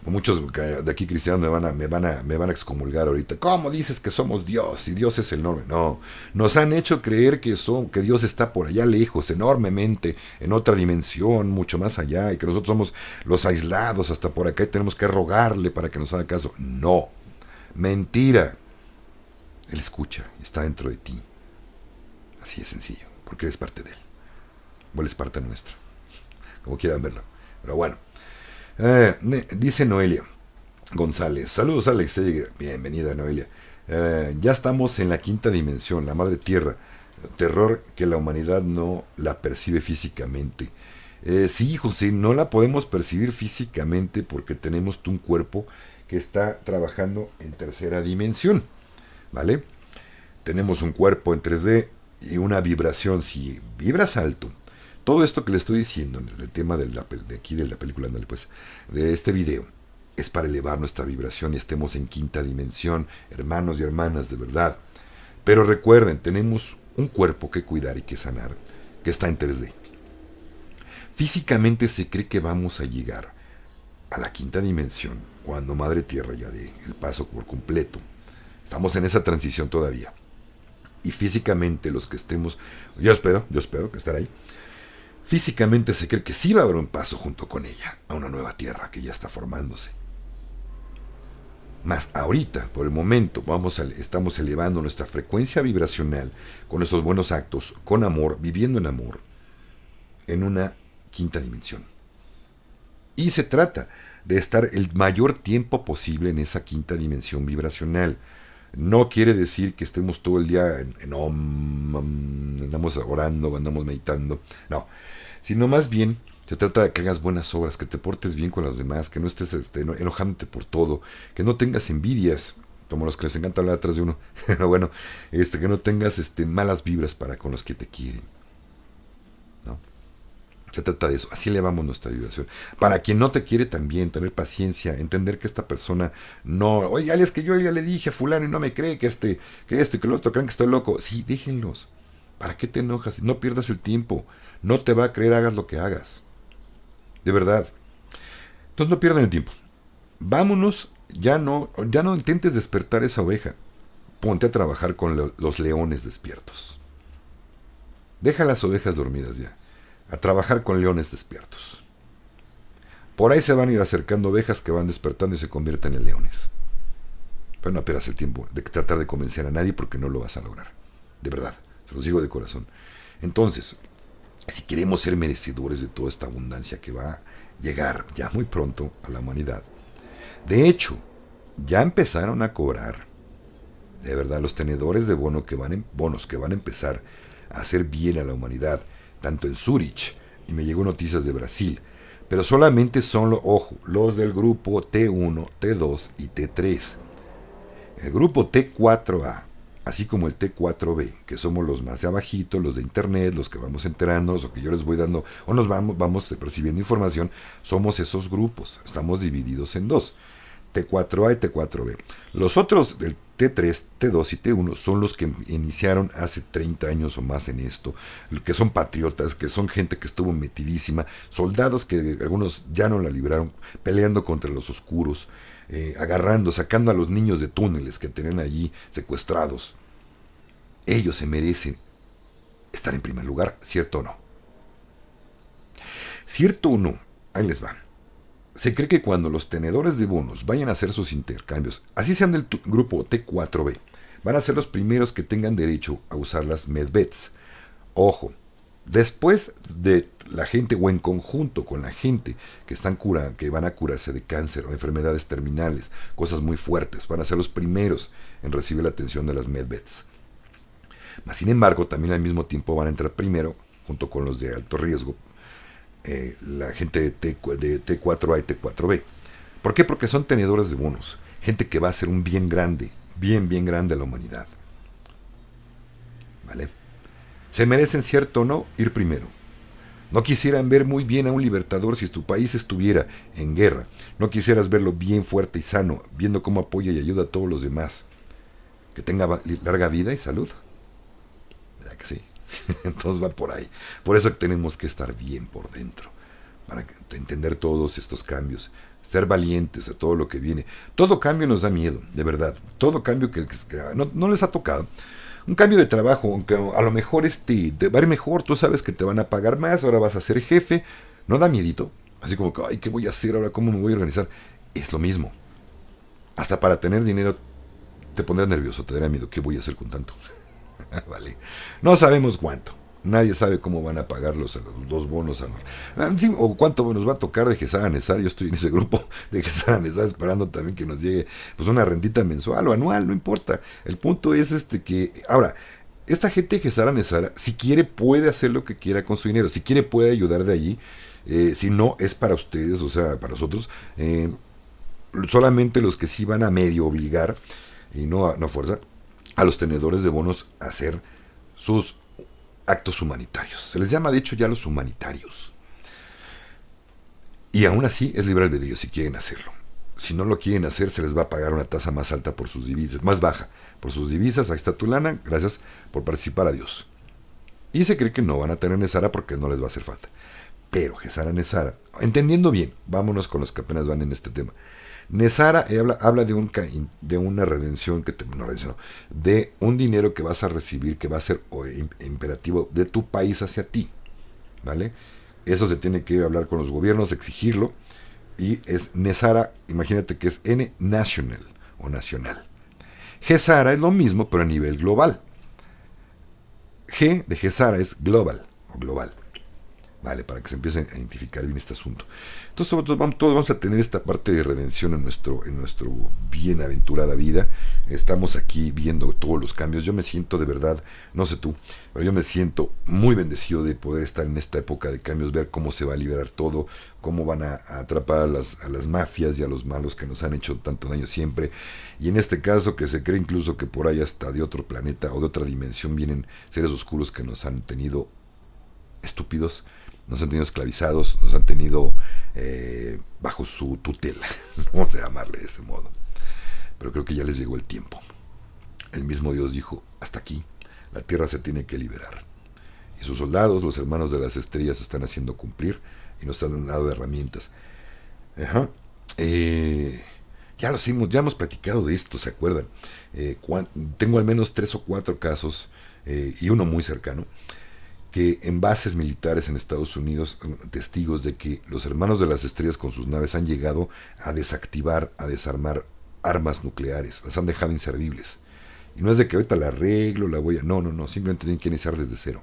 Muchos de aquí cristianos me van a excomulgar ahorita. ¿Cómo dices que somos Dios? Y Dios es enorme. No, nos han hecho creer que Dios está por allá lejos, enormemente, en otra dimensión, mucho más allá, y que nosotros somos los aislados hasta por acá y tenemos que rogarle para que nos haga caso. No, mentira. Él escucha y está dentro de ti. Así es sencillo, porque eres parte de Él. O Él es parte nuestra, como quieran verlo. Pero bueno. Dice Noelia González. Saludos, Alex. Bienvenida, Noelia. Ya estamos en la quinta dimensión, la madre tierra. Terror que la humanidad no la percibe físicamente. Sí, José, no la podemos percibir físicamente porque tenemos un cuerpo que está trabajando en tercera dimensión. ¿Vale? Tenemos un cuerpo en 3D y una vibración. Si vibras alto, todo esto que le estoy diciendo en el tema de aquí de la película, pues, de este video, es para elevar nuestra vibración y estemos en quinta dimensión, hermanos y hermanas, de verdad. Pero recuerden, tenemos un cuerpo que cuidar y que sanar, que está en 3D. Físicamente se cree que vamos a llegar a la quinta dimensión cuando Madre Tierra ya dé el paso por completo. Estamos en esa transición todavía. Y físicamente los que estemos, yo espero que estar ahí. Físicamente se cree que sí va a haber un paso junto con ella a una nueva tierra que ya está formándose. Más ahorita, por el momento, estamos elevando nuestra frecuencia vibracional con nuestros buenos actos, con amor, viviendo en amor, en una quinta dimensión. Y se trata de estar el mayor tiempo posible en esa quinta dimensión vibracional. No quiere decir que estemos todo el día en andamos orando, andamos meditando. No, sino más bien se trata de que hagas buenas obras, que te portes bien con los demás, que no estés enojándote por todo, que no tengas envidias, como los que les encanta hablar atrás de uno. Pero bueno, que no tengas malas vibras para con los que te quieren. ¿No? Se trata de eso, así elevamos nuestra vibración. Para quien no te quiere también, tener paciencia, entender que esta persona no, oye, es que yo ya le dije a fulano y no me cree que esto y que lo otro, creen que estoy loco. Sí, déjenlos. ¿Para qué te enojas? No pierdas el tiempo. No te va a creer, hagas lo que hagas. De verdad. Entonces no pierdan el tiempo. Vámonos, ya no intentes despertar esa oveja. Ponte a trabajar con los leones despiertos. Deja las ovejas dormidas ya. A trabajar con leones despiertos. Por ahí se van a ir acercando ovejas que van despertando y se convierten en leones. Pero no pierdas el tiempo de tratar de convencer a nadie porque no lo vas a lograr. De verdad, se los digo de corazón. Entonces, si queremos ser merecedores de toda esta abundancia que va a llegar ya muy pronto a la humanidad. De hecho, ya empezaron a cobrar. De verdad, los tenedores de bonos que van a empezar a hacer bien a la humanidad, tanto en Zurich, y me llegó noticias de Brasil, pero solamente son, ojo, los del grupo T1, T2 y T3. El grupo T4A, así como el T4B, que somos los más de abajito, los de internet, los que vamos enterándonos o que yo les voy dando, o nos vamos recibiendo información, somos esos grupos, estamos divididos en dos, T4A y T4B. Los otros, el T3, T2 y T1, son los que iniciaron hace 30 años o más en esto, que son patriotas, que son gente que estuvo metidísima, soldados que algunos ya no la libraron, peleando contra los oscuros, agarrando, sacando a los niños de túneles que tenían allí secuestrados. Ellos se merecen estar en primer lugar, ¿cierto o no? ¿Cierto o no? Ahí les va. Se cree que cuando los tenedores de bonos vayan a hacer sus intercambios, así sean del grupo T4B, van a ser los primeros que tengan derecho a usar las medbets. Ojo, después de la gente o en conjunto con la gente que van a curarse de cáncer o enfermedades terminales, cosas muy fuertes, van a ser los primeros en recibir la atención de las medbets. Mas, sin embargo, también al mismo tiempo van a entrar primero, junto con los de alto riesgo, la gente de T4A y T4B. ¿Por qué? Porque son tenedores de bonos, gente que va a hacer un bien grande, bien grande a la humanidad. ¿Vale? ¿Se merecen, cierto o no, ir primero? No quisieran ver muy bien a un libertador si tu país estuviera en guerra. No quisieras verlo bien fuerte y sano, viendo cómo apoya y ayuda a todos los demás. Que tenga larga vida y salud. ¿Verdad que sí? Entonces va por ahí. Por eso tenemos que estar bien por dentro, para entender todos estos cambios, ser valientes a todo lo que viene. Todo cambio nos da miedo, de verdad. Todo cambio que no les ha tocado. Un cambio de trabajo, aunque a lo mejor te va a ir mejor, tú sabes que te van a pagar más, ahora vas a ser jefe, ¿no da miedito? Así como que, ay, ¿qué voy a hacer ahora? ¿Cómo me voy a organizar? Es lo mismo. Hasta para tener dinero te pondrás nervioso, te dará miedo. ¿Qué voy a hacer con tanto? Vale. No sabemos cuánto. Nadie sabe cómo van a pagar los bonos sí, o cuánto nos va a tocar de Gesara Nesara. Yo estoy en ese grupo de Gesara Nesara esperando también que nos llegue pues una rentita mensual o anual, no importa. El punto es que ahora esta gente de Gesara Nesara, si quiere puede hacer lo que quiera con su dinero, si quiere puede ayudar de allí, si no es para ustedes, o sea, para nosotros, solamente los que sí van a medio obligar y no a fuerza a los tenedores de bonos a hacer sus actos humanitarios. Se les llama, de hecho, ya los humanitarios. Y aún así es libre albedrío si quieren hacerlo. Si no lo quieren hacer, se les va a pagar una tasa más alta por sus divisas, más baja por sus divisas. Ahí está tu lana, gracias por participar, adiós. Y se cree que no van a tener Nesara porque no les va a hacer falta. Pero Gesara Nesara, entendiendo bien, vámonos con los que apenas van en este tema. Nesara habla de una redención, de un dinero que vas a recibir, que va a ser imperativo de tu país hacia ti, ¿vale? Eso se tiene que hablar con los gobiernos, exigirlo, y es Nesara, imagínate que es N national o nacional. Gesara es lo mismo, pero a nivel global. G de Gesara es global o global. Vale, para que se empiecen a identificar bien este asunto. Entonces todos vamos a tener esta parte de redención en nuestro bienaventurada vida. Estamos aquí viendo todos los cambios. Yo me siento de verdad, no sé tú, pero yo me siento muy bendecido de poder estar en esta época de cambios, ver cómo se va a liberar todo, cómo van a atrapar a las mafias y a los malos que nos han hecho tanto daño siempre. Y en este caso que se cree incluso que por ahí hasta de otro planeta o de otra dimensión vienen seres oscuros que nos han tenido estúpidos, nos han tenido esclavizados, nos han tenido bajo su tutela, vamos a llamarle de ese modo. Pero creo que ya les llegó el tiempo. El mismo Dios dijo, hasta aquí, la tierra se tiene que liberar. Y sus soldados, los hermanos de las estrellas, están haciendo cumplir y nos han dado herramientas. Ajá. Ya hemos platicado de esto, ¿se acuerdan? Tengo al menos 3 o 4 casos, y uno muy cercano, que en bases militares en Estados Unidos, testigos de que los hermanos de las estrellas con sus naves han llegado a desactivar, a desarmar armas nucleares, las han dejado inservibles. Y no es de que ahorita la arreglo, la voy a... No, simplemente tienen que iniciar desde cero.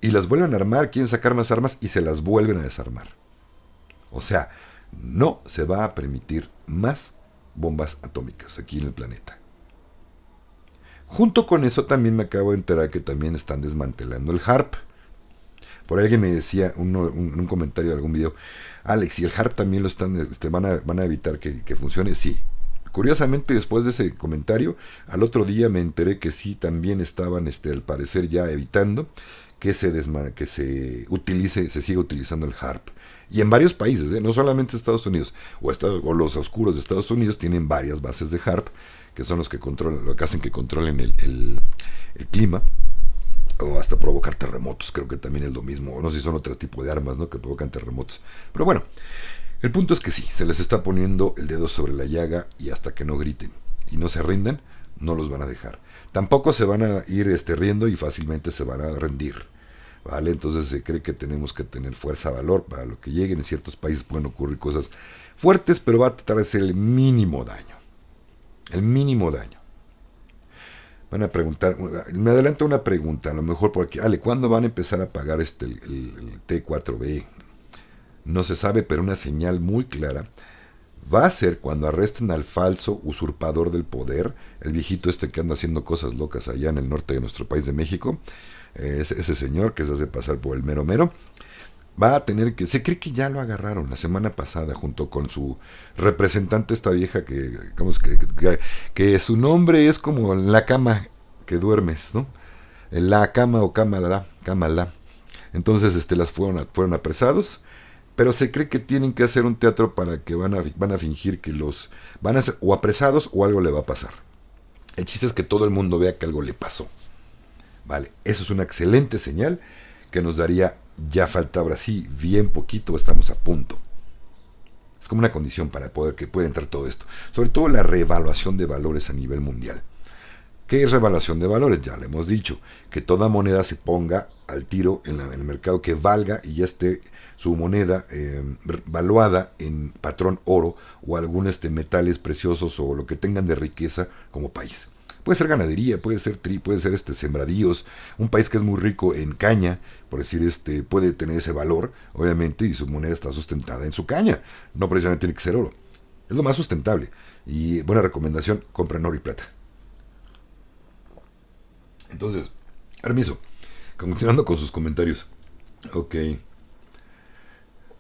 Y las vuelven a armar, quieren sacar más armas y se las vuelven a desarmar. O sea, no se va a permitir más bombas atómicas aquí en el planeta. Junto con eso también me acabo de enterar que también están desmantelando el HARP. Por ahí alguien me decía un comentario de algún video, Alex, ¿y el HARP también lo están, van a evitar que funcione? Sí. Curiosamente, después de ese comentario, al otro día me enteré que sí, también estaban, al parecer, ya evitando que se utilice, se siga utilizando el HARP. Y en varios países, no solamente Estados Unidos, o los oscuros de Estados Unidos tienen varias bases de HARP, que son los que controlan, lo que hacen que controlen el clima, o hasta provocar terremotos, creo que también es lo mismo, o no sé si son otro tipo de armas, ¿no?, que provocan terremotos. Pero bueno, el punto es que sí, se les está poniendo el dedo sobre la llaga y hasta que no griten y no se rindan, no los van a dejar. Tampoco se van a ir riendo y fácilmente se van a rendir, ¿vale? Entonces se cree que tenemos que tener fuerza, valor para lo que lleguen. En ciertos países pueden ocurrir cosas fuertes, pero va a tratar de ser el mínimo daño. El mínimo daño. Van a preguntar, me adelanto una pregunta, a lo mejor por aquí, Ale, ¿cuándo van a empezar a pagar el T4B? No se sabe, pero una señal muy clara va a ser cuando arresten al falso usurpador del poder, el viejito que anda haciendo cosas locas allá en el norte de nuestro país de México, ese señor que se hace pasar por el mero mero, va a tener que, se cree que ya lo agarraron la semana pasada junto con su representante, esta vieja que su nombre es como la cama que duermes, ¿no? La cama o cámara. Entonces las fueron apresados, pero se cree que tienen que hacer un teatro para que van a fingir que los van a ser o apresados o algo le va a pasar. El chiste es que todo el mundo vea que algo le pasó. Vale, eso es una excelente señal que nos daría, ya falta ahora sí, bien poquito, estamos a punto. Es como una condición para que pueda entrar todo esto. Sobre todo la reevaluación de valores a nivel mundial. ¿Qué es revaluación de valores? Ya le hemos dicho, que toda moneda se ponga al tiro en el mercado, que valga y ya esté su moneda valuada en patrón oro o algún metales preciosos o lo que tengan de riqueza como país. Puede ser ganadería, puede ser sembradíos. Un país que es muy rico en caña, por decir, puede tener ese valor, obviamente, y su moneda está sustentada en su caña. No precisamente tiene que ser oro. Es lo más sustentable. Y buena recomendación, compren oro y plata. Entonces, permiso, continuando con sus comentarios. Ok.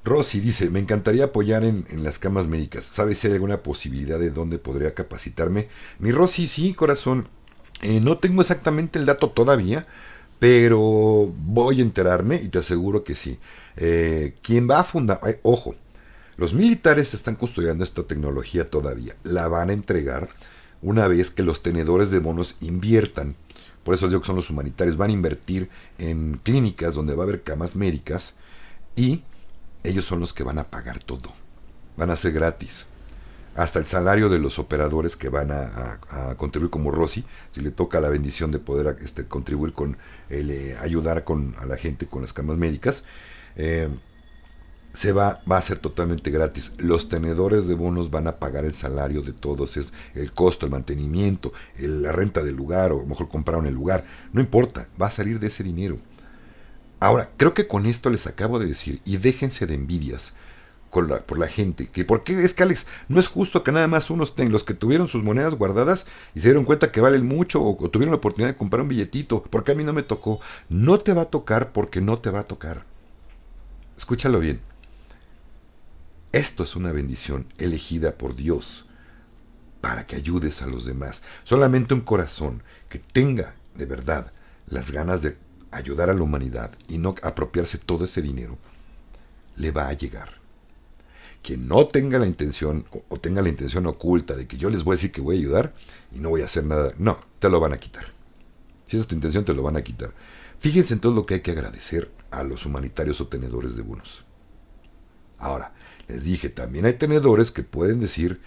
Rosy dice, me encantaría apoyar en las camas médicas. ¿Sabes si hay alguna posibilidad de dónde podría capacitarme? Mi Rosy, sí, corazón. No tengo exactamente el dato todavía, pero voy a enterarme y te aseguro que sí. ¿Quién va a fundar? Ojo, los militares están custodiando esta tecnología todavía. La van a entregar una vez que los tenedores de bonos inviertan. Por eso les digo que son los humanitarios. Van a invertir en clínicas donde va a haber camas médicas y ellos son los que van a pagar todo. Van a ser gratis. Hasta el salario de los operadores que van a contribuir, como Rosy, si le toca la bendición de poder contribuir con ayudar a la gente con las camas médicas, va a ser totalmente gratis. Los tenedores de bonos van a pagar el salario de todos, es el costo, el mantenimiento, la renta del lugar, o a lo mejor compraron el lugar, no importa, va a salir de ese dinero. Ahora, creo que con esto les acabo de decir, y déjense de envidias por la gente, que porque es que, Alex, no es justo que nada más unos los que tuvieron sus monedas guardadas y se dieron cuenta que valen mucho o tuvieron la oportunidad de comprar un billetito, porque a mí no me tocó. No te va a tocar porque no te va a tocar. Escúchalo bien. Esto es una bendición elegida por Dios para que ayudes a los demás. Solamente un corazón que tenga de verdad las ganas de ayudar a la humanidad y no apropiarse todo ese dinero, le va a llegar. Quien no tenga la intención o tenga la intención oculta de que yo les voy a decir que voy a ayudar y no voy a hacer nada, no, te lo van a quitar. Si esa es tu intención, te lo van a quitar. Fíjense en todo lo que hay que agradecer a los humanitarios o tenedores de bonos. Ahora, les dije, también hay tenedores que pueden decir,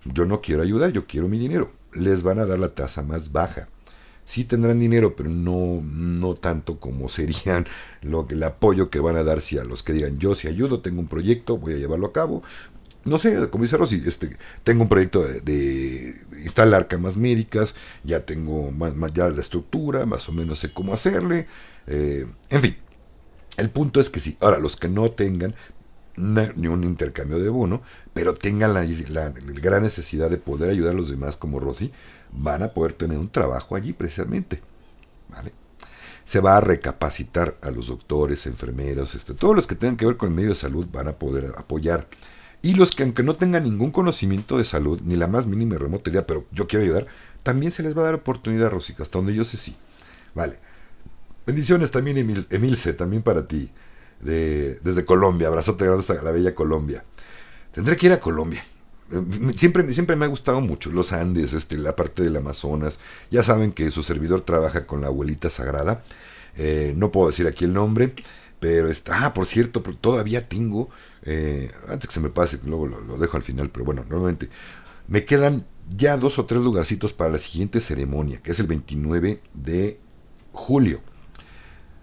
yo no quiero ayudar, yo quiero mi dinero. Les van a dar la tasa más baja. Sí tendrán dinero, pero no tanto como serían el apoyo que van a dar si a los que digan, yo sí ayudo, tengo un proyecto, voy a llevarlo a cabo. No sé, como dice Rosy, tengo un proyecto de instalar camas médicas, ya tengo ya la estructura, más o menos sé cómo hacerle. En fin, el punto es que sí. Ahora, los que no tengan, ni un intercambio de bono, pero tengan la gran necesidad de poder ayudar a los demás como Rosy, van a poder tener un trabajo allí precisamente, ¿vale? Se va a recapacitar a los doctores, enfermeros, todos los que tengan que ver con el medio de salud van a poder apoyar. Y los que aunque no tengan ningún conocimiento de salud, ni la más mínima y remota idea, pero yo quiero ayudar, también se les va a dar oportunidad, Rosy, hasta donde yo sé sí. Vale. Bendiciones también, Emilce, también para ti. Desde Colombia, abrazote grande hasta la bella Colombia. Tendré que ir a Colombia. Siempre me ha gustado mucho los Andes, la parte del Amazonas. Ya saben que su servidor trabaja con la abuelita sagrada. No puedo decir aquí el nombre, pero por cierto, todavía tengo, antes que se me pase, luego lo dejo al final, pero bueno, normalmente me quedan ya 2 o 3 lugarcitos para la siguiente ceremonia, que es el 29 de julio.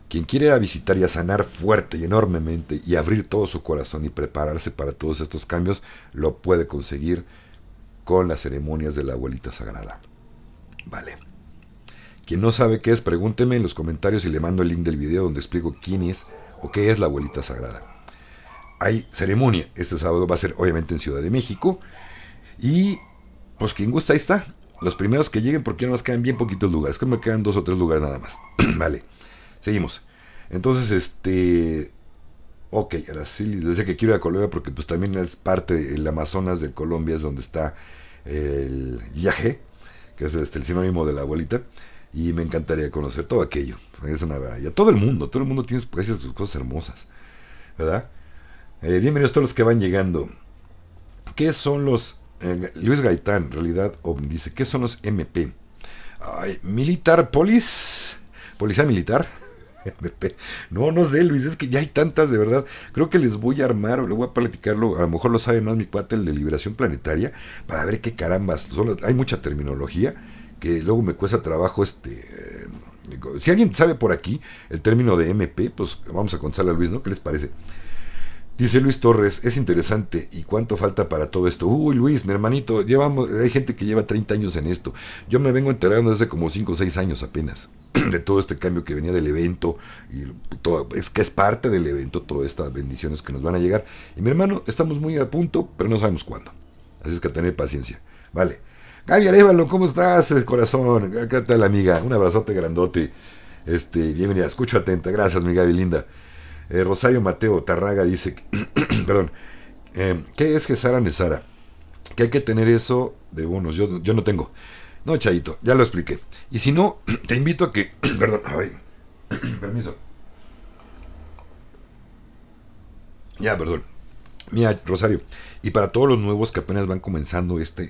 Quien quiere ir a visitar y a sanar fuerte y enormemente y abrir todo su corazón y prepararse para todos estos cambios, lo puede conseguir con las ceremonias de la abuelita sagrada. Vale. Quien no sabe qué es, pregúnteme en los comentarios y le mando el link del video donde explico quién es o qué es la abuelita sagrada. Hay ceremonia. Este sábado va a ser obviamente en Ciudad de México. Y pues quien gusta, ahí está. Los primeros que lleguen, porque nos quedan bien poquitos lugares. Que me quedan 2 o 3 lugares nada más. Vale. Seguimos. Entonces, ok, Araceli, decía que quiero ir a Colombia porque pues también es parte del Amazonas de Colombia, es donde está el Yaje, que es el sinónimo de la abuelita, y me encantaría conocer todo aquello. Es una maravilla. Todo el mundo tiene pues, sus cosas hermosas, ¿verdad? Bienvenidos todos los que van llegando. ¿Qué son los... Luis Gaitán, en realidad, dice, ¿qué son los MP? Militar Police, Policía Militar. No sé, Luis, es que ya hay tantas, de verdad. Creo que les voy a armar o le voy a platicarlo. A lo mejor lo sabe más mi cuate, el de Liberación Planetaria, para ver qué carambas. Hay mucha terminología que luego me cuesta trabajo. Si alguien sabe por aquí el término de MP, pues vamos a contarle a Luis, ¿no? ¿Qué les parece? Dice Luis Torres, es interesante. ¿Y cuánto falta para todo esto? Uy, Luis, mi hermanito, hay gente que lleva 30 años en esto. Yo me vengo enterando desde como 5 o 6 años apenas de todo este cambio que venía del evento. Y todo, es que es parte del evento, todas estas bendiciones que nos van a llegar. Y mi hermano, estamos muy a punto, pero no sabemos cuándo. Así es que a tener paciencia. Vale. Gaby Arevalo, ¿cómo estás, corazón? Acá está la amiga. Un abrazote grandote. Bienvenida, escucho atenta. Gracias, mi Gaby linda. Rosario Mateo Tarraga dice, perdón, ¿qué es Gesara Nesara? Que hay que tener eso de bonos. Yo no tengo. No, Chayito, ya lo expliqué. Y si no, te invito a que, perdón, permiso. Ya, perdón. Mira, Rosario, y para todos los nuevos que apenas van comenzando esto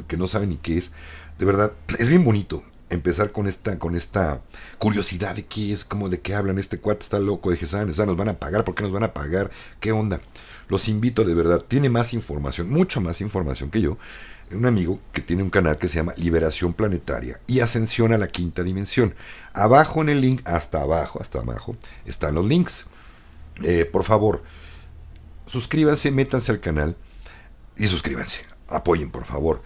que no saben ni qué es, de verdad, es bien bonito empezar con esta curiosidad de qué es, como de qué hablan, este cuate está loco, de Gesara Nesara, nos van a pagar, ¿por qué nos van a pagar? ¿Qué onda? Los invito de verdad, tiene más información, mucho más información que yo, un amigo que tiene un canal que se llama Liberación Planetaria y Ascensión a la Quinta Dimensión. Abajo en el link, hasta abajo, están los links. Por favor, suscríbanse, métanse al canal y suscríbanse, apoyen por favor.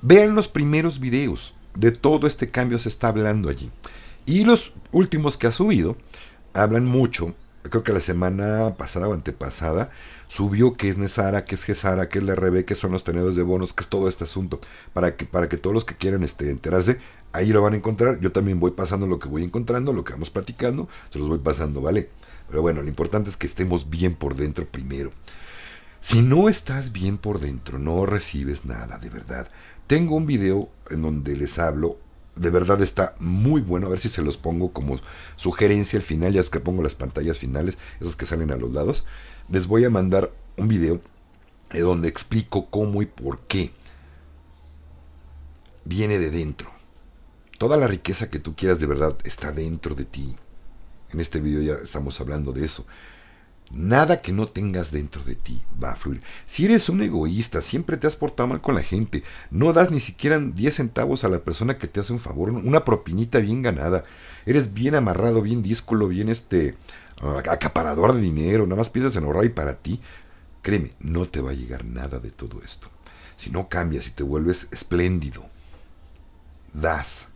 Vean los primeros videos. De todo este cambio se está hablando allí. Y los últimos que ha subido hablan mucho. Creo que la semana pasada o antepasada subió qué es Nesara, qué es Gesara, qué es la RB, qué son los tenedores de bonos, qué es todo este asunto. Para que todos los que quieran enterarse, ahí lo van a encontrar. Yo también voy pasando lo que voy encontrando, lo que vamos platicando, se los voy pasando, ¿vale? Pero bueno, lo importante es que estemos bien por dentro primero. Si no estás bien por dentro, no recibes nada, de verdad. Tengo un video en donde les hablo, de verdad está muy bueno, a ver si se los pongo como sugerencia al final, ya es que pongo las pantallas finales, esas que salen a los lados. Les voy a mandar un video donde explico cómo y por qué viene de dentro. Toda la riqueza que tú quieras de verdad está dentro de ti. En este video ya estamos hablando de eso. Nada que no tengas dentro de ti va a fluir. Si eres un egoísta, siempre te has portado mal con la gente, no das ni siquiera 10 centavos a la persona que te hace un favor, una propinita bien ganada, eres bien amarrado, bien díscolo, bien acaparador de dinero, nada más piensas en ahorrar y para ti, créeme, no te va a llegar nada de todo esto. Si no cambias y te vuelves espléndido, das.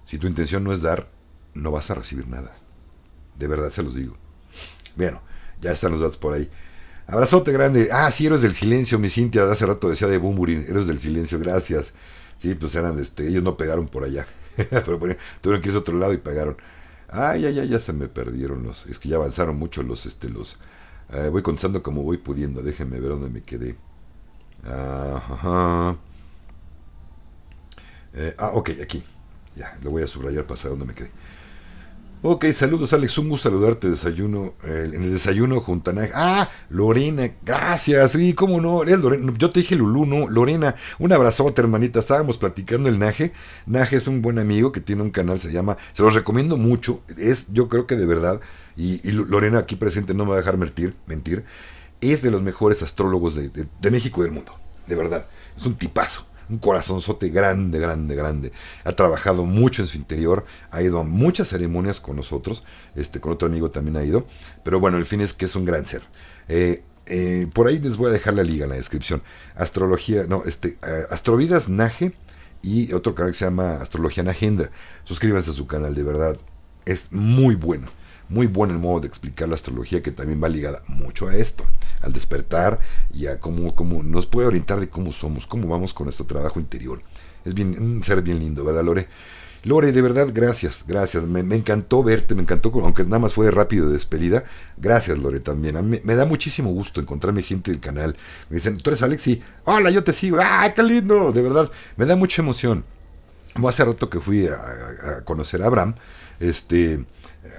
Si tu intención no es dar, no vas a recibir nada. De verdad se los digo. Bueno, ya están los datos por ahí. Abrazote grande. Ah, sí, Héroes del Silencio, mi Cintia, de hace rato decía de Bumburin, Héroes del Silencio, gracias. Sí, pues eran, ellos no pegaron por allá. Pero bueno, tuvieron que irse a otro lado y pegaron. Ay, ay, ay, ya se me perdieron los. Es que ya avanzaron mucho los. Voy contando como voy pudiendo. Déjenme ver dónde me quedé. Ajá. Ok, aquí. Ya, lo voy a subrayar para saber dónde me quedé. Ok, saludos Alex, un gusto saludarte, desayuno, en el desayuno junto a Naja. Ah, Lorena, gracias, sí, cómo no, eres Lorena, yo te dije Lulú, no, Lorena, un abrazote hermanita, estábamos platicando el Naje. Naje es un buen amigo que tiene un canal, se llama, se los recomiendo mucho, yo creo que de verdad, y Lorena aquí presente no me va a dejar mentir, es de los mejores astrólogos de México y del mundo, de verdad, es un tipazo. Un corazonzote grande, grande, grande. Ha trabajado mucho en su interior, ha ido a muchas ceremonias con nosotros, con otro amigo también ha ido, pero bueno, el fin es que es un gran ser. Por ahí les voy a dejar la liga en la descripción. Astrología, no, Astrovidas Naje y otro canal que se llama Astrología Nagendra. Suscríbanse a su canal, de verdad, es muy bueno. Muy bueno el modo de explicar la astrología, que también va ligada mucho a esto, al despertar y a cómo nos puede orientar de cómo somos, cómo vamos con nuestro trabajo interior. Es bien, un ser bien lindo, ¿verdad, Lore? Lore, de verdad, gracias, gracias. Me encantó verte, me encantó, aunque nada más fue de rápido de despedida. Gracias, Lore, también. A mí me da muchísimo gusto encontrarme gente del canal. Me dicen, ¿tú eres Alex? Sí. Hola, yo te sigo. ¡Ah, qué lindo! De verdad, me da mucha emoción. Como hace rato que fui a conocer a Abraham,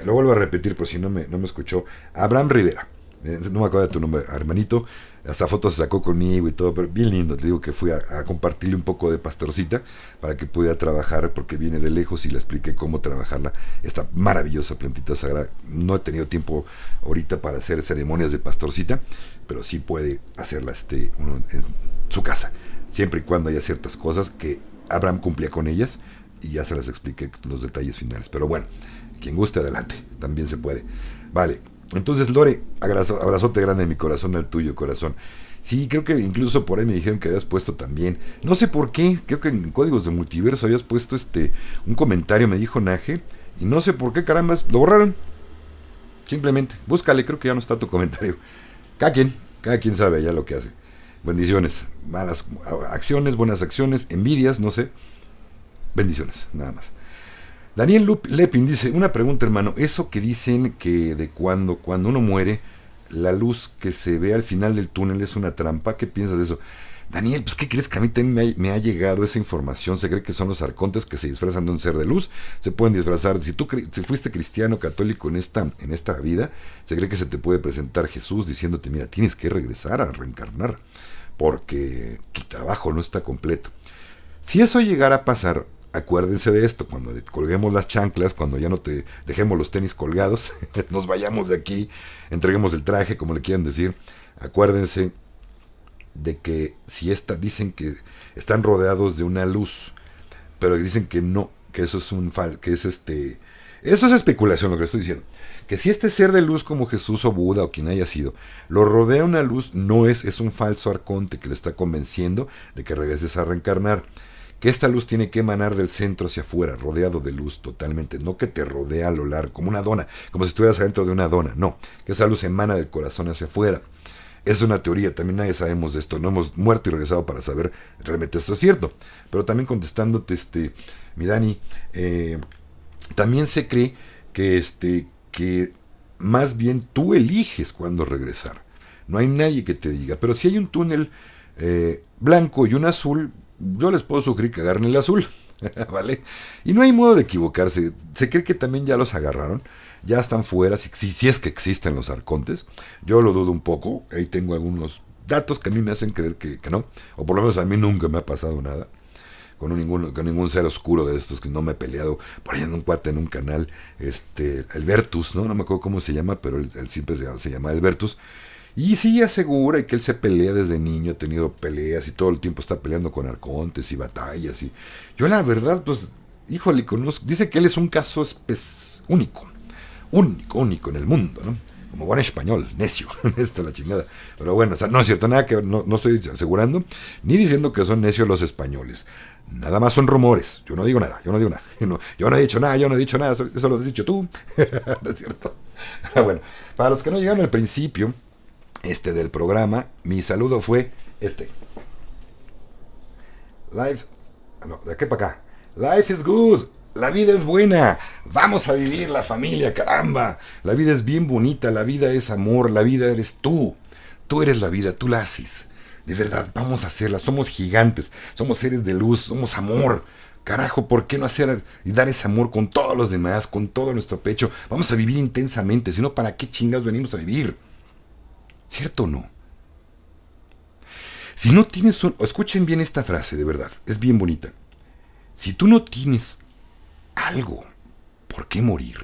lo vuelvo a repetir por si no me escuchó, Abraham Rivera, no me acuerdo de tu nombre, hermanito, hasta fotos se sacó conmigo y todo, pero bien lindo, te digo que fui a compartirle un poco de pastorcita para que pudiera trabajar, porque viene de lejos y le expliqué cómo trabajarla, esta maravillosa plantita sagrada. No he tenido tiempo ahorita para hacer ceremonias de pastorcita, pero sí puede hacerla uno en su casa, siempre y cuando haya ciertas cosas que Abraham cumplía con ellas, y ya se las expliqué los detalles finales. Pero bueno, quien guste, adelante, también se puede. Vale, entonces Lore, abrazote grande de mi corazón al tuyo, corazón. Sí, creo que incluso por ahí me dijeron que habías puesto también, no sé por qué, creo que en Códigos de Multiverso habías puesto un comentario, me dijo Naje, y no sé por qué carambas, lo borraron. Simplemente, búscale, creo que ya no está tu comentario. Cada quien sabe ya lo que hace. Bendiciones, malas acciones, buenas acciones, envidias, no sé. Bendiciones, nada más. Daniel Lepin dice, una pregunta, hermano, eso que dicen que de cuando uno muere, la luz que se ve al final del túnel es una trampa, ¿qué piensas de eso? Daniel, pues ¿qué crees? Que a mí también me ha llegado esa información. Se cree que son los arcontes que se disfrazan de un ser de luz, se pueden disfrazar. Si fuiste cristiano católico en esta vida, se cree que se te puede presentar Jesús diciéndote, mira, tienes que regresar a reencarnar, porque tu trabajo no está completo. Si eso llegara a pasar, acuérdense de esto, cuando colguemos las chanclas, cuando ya no te dejemos los tenis colgados, nos vayamos de aquí, entreguemos el traje, como le quieran decir, acuérdense de que si dicen que están rodeados de una luz, pero dicen que no, que eso es eso es especulación lo que estoy diciendo, que si este ser de luz como Jesús o Buda o quien haya sido, lo rodea una luz, no es un falso arconte que le está convenciendo de que regreses a reencarnar. Que esta luz tiene que emanar del centro hacia afuera, rodeado de luz totalmente, no que te rodea a lo largo, como una dona, como si estuvieras adentro de una dona, no, que esa luz emana del corazón hacia afuera. Es una teoría, también nadie sabemos de esto, no hemos muerto y regresado para saber realmente esto es cierto. Pero también contestándote, mi Dani, también se cree que más bien tú eliges cuándo regresar. No hay nadie que te diga, pero si hay un túnel blanco y un azul, yo les puedo sugerir que agarren el azul, ¿vale? Y no hay modo de equivocarse. Se cree que también ya los agarraron, ya están fuera, si es que existen los arcontes. Yo lo dudo un poco, ahí tengo algunos datos que a mí me hacen creer que no, o por lo menos a mí nunca me ha pasado nada con ningún ser oscuro de estos, que no me he peleado. Por ahí en un cuate en un canal, el Vertus, ¿no? No me acuerdo cómo se llama, pero él siempre se llama el Vertus. Y sí asegura que él se pelea desde niño, ha tenido peleas y todo el tiempo está peleando con arcontes y batallas. Y yo la verdad, pues, híjole, dice que él es un caso único en el mundo, ¿no? Como buen español, necio, la chingada. Pero bueno, o sea, no es cierto, nada que no estoy asegurando, ni diciendo que son necios los españoles. Nada más son rumores. Yo no digo nada. Yo no he dicho nada, eso lo has dicho tú. ¿No es cierto? Bueno, para los que no llegaron al principio, del programa, mi saludo fue Life, no, de aquí para acá. Life is good. La vida es buena. Vamos a vivir la familia, caramba. La vida es bien bonita, la vida es amor, la vida eres tú. Tú eres la vida, tú la haces. De verdad, vamos a hacerla. Somos gigantes, somos seres de luz, somos amor. Carajo, ¿por qué no hacer y dar ese amor con todos los demás, con todo nuestro pecho? Vamos a vivir intensamente, si no, ¿para qué chingados venimos a vivir? ¿Cierto o no? Si no tienes escuchen bien esta frase, de verdad, es bien bonita. Si tú no tienes algo por qué morir,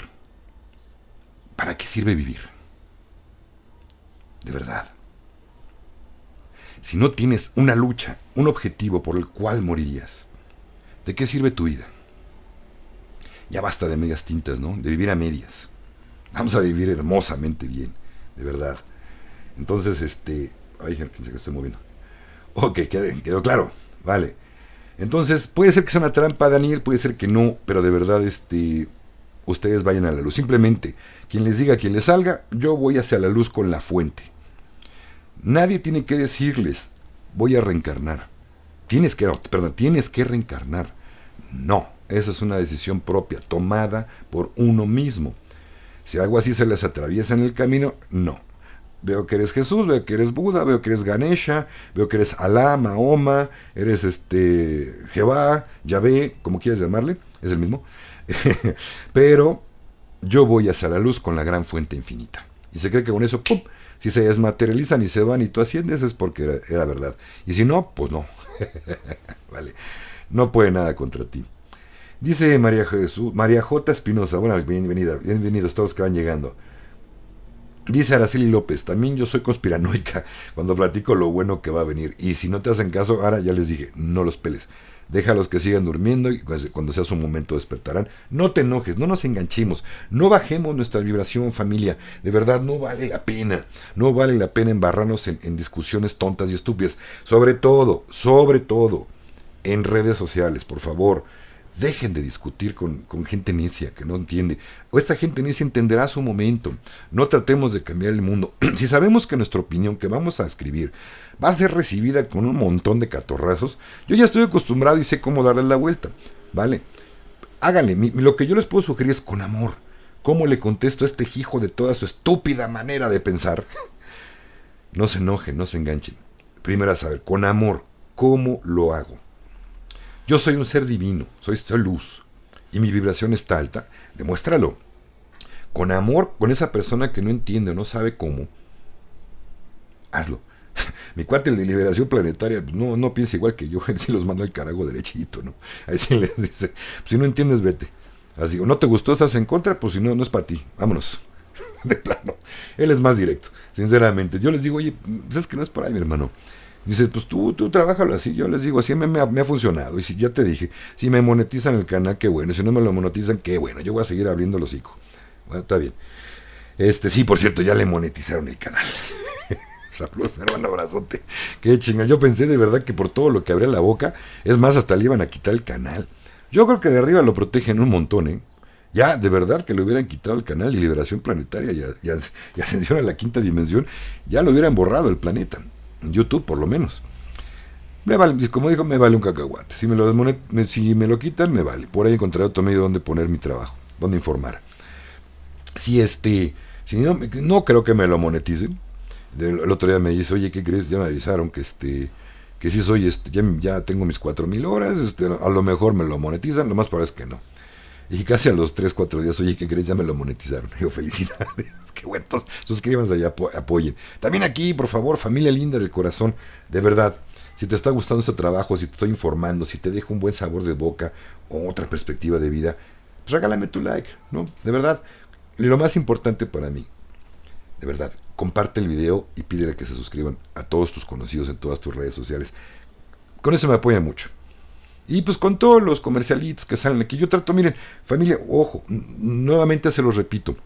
¿para qué sirve vivir? De verdad. Si no tienes una lucha, un objetivo por el cual morirías, ¿de qué sirve tu vida? Ya basta de medias tintas, ¿no? De vivir a medias. Vamos a vivir hermosamente bien, de verdad. Entonces, ay, pensé que estoy moviendo. Ok, quedó claro, vale. Entonces, puede ser que sea una trampa, Daniel, puede ser que no, pero de verdad, ustedes vayan a la luz. Simplemente, quien les diga, quien les salga, yo voy hacia la luz con la fuente. Nadie tiene que decirles, voy a reencarnar. Tienes que reencarnar. No, esa es una decisión propia, tomada por uno mismo. Si algo así se les atraviesa en el camino, no. Veo que eres Jesús, veo que eres Buda, veo que eres Ganesha, veo que eres Alá, Mahoma, eres Jehová, Yahvé, como quieras llamarle, es el mismo. Pero yo voy hacia la luz con la gran fuente infinita. Y se cree que con eso, ¡pum!, si se desmaterializan y se van y tú asciendes es porque era verdad. Y si no, pues no. Vale, no puede nada contra ti. Dice María J. Espinosa, bueno, bienvenidos todos que van llegando. Dice Araceli López, también yo soy conspiranoica cuando platico lo bueno que va a venir. Y si no te hacen caso, ahora ya les dije, no los peles. Déjalos que sigan durmiendo y cuando sea su momento despertarán. No te enojes, no nos enganchemos, no bajemos nuestra vibración, familia. De verdad, no vale la pena. No vale la pena embarrarnos en discusiones tontas y estúpidas. Sobre todo, en redes sociales, por favor. Dejen de discutir con gente necia que no entiende. O esta gente necia entenderá a su momento. No tratemos de cambiar el mundo. Si sabemos que nuestra opinión que vamos a escribir va a ser recibida con un montón de catorrazos, yo ya estoy acostumbrado y sé cómo darle la vuelta. ¿Vale? Háganle. Lo que yo les puedo sugerir es con amor. ¿Cómo le contesto a este hijo de toda su estúpida manera de pensar? No se enojen, no se enganchen. Primero a saber, con amor, ¿cómo lo hago? Yo soy un ser divino, soy luz, y mi vibración está alta, demuéstralo. Con amor, con esa persona que no entiende o no sabe cómo, hazlo. Mi cuate, el de Liberación Planetaria, no piensa igual que yo, él sí los manda al carajo derechito, ¿no? Ahí sí les dice, pues si no entiendes, vete. Así, o no te gustó, estás en contra, pues si no, no es para ti, vámonos. De plano. Él es más directo, sinceramente. Yo les digo, oye, pues es que no es por ahí, mi hermano. Dice, pues tú trabájalo así. Yo les digo, así me ha funcionado. Y si ya te dije, si me monetizan el canal, qué bueno. Si no me lo monetizan, qué bueno. Yo voy a seguir abriendo el hocico. Bueno, está bien. Sí, por cierto, ya le monetizaron el canal. Saludos, hermano, abrazote. Qué chinga. Yo pensé de verdad que por todo lo que abría la boca, es más, hasta le iban a quitar el canal. Yo creo que de arriba lo protegen un montón, ¿eh? Ya, de verdad que le hubieran quitado el canal de Liberación Planetaria y Ascensión a la Quinta Dimensión, ya lo hubieran borrado el planeta. En YouTube, por lo menos. Me vale, como dijo, me vale un cacahuate. Si me lo quitan, me vale. Por ahí encontraré otro medio donde poner mi trabajo, donde informar. Si no creo que me lo moneticen. El otro día me dice, oye, ¿qué crees? Ya me avisaron que sí soy, ya tengo mis 4,000 horas, a lo mejor me lo monetizan, lo más probable es que no. Y casi a los 3-4 días, oye, ¿qué crees? Ya me lo monetizaron. Digo, felicidades. Qué bueno. Suscríbanse y apoyen. También aquí, por favor, familia linda del corazón. De verdad, si te está gustando este trabajo, si te estoy informando, si te dejo un buen sabor de boca o otra perspectiva de vida, pues regálame tu like, ¿no? De verdad. Y lo más importante para mí, de verdad, comparte el video y pídele que se suscriban a todos tus conocidos en todas tus redes sociales. Con eso me apoyan mucho. Y pues con todos los comercialitos que salen aquí, yo trato, miren, familia, ojo, nuevamente se los repito.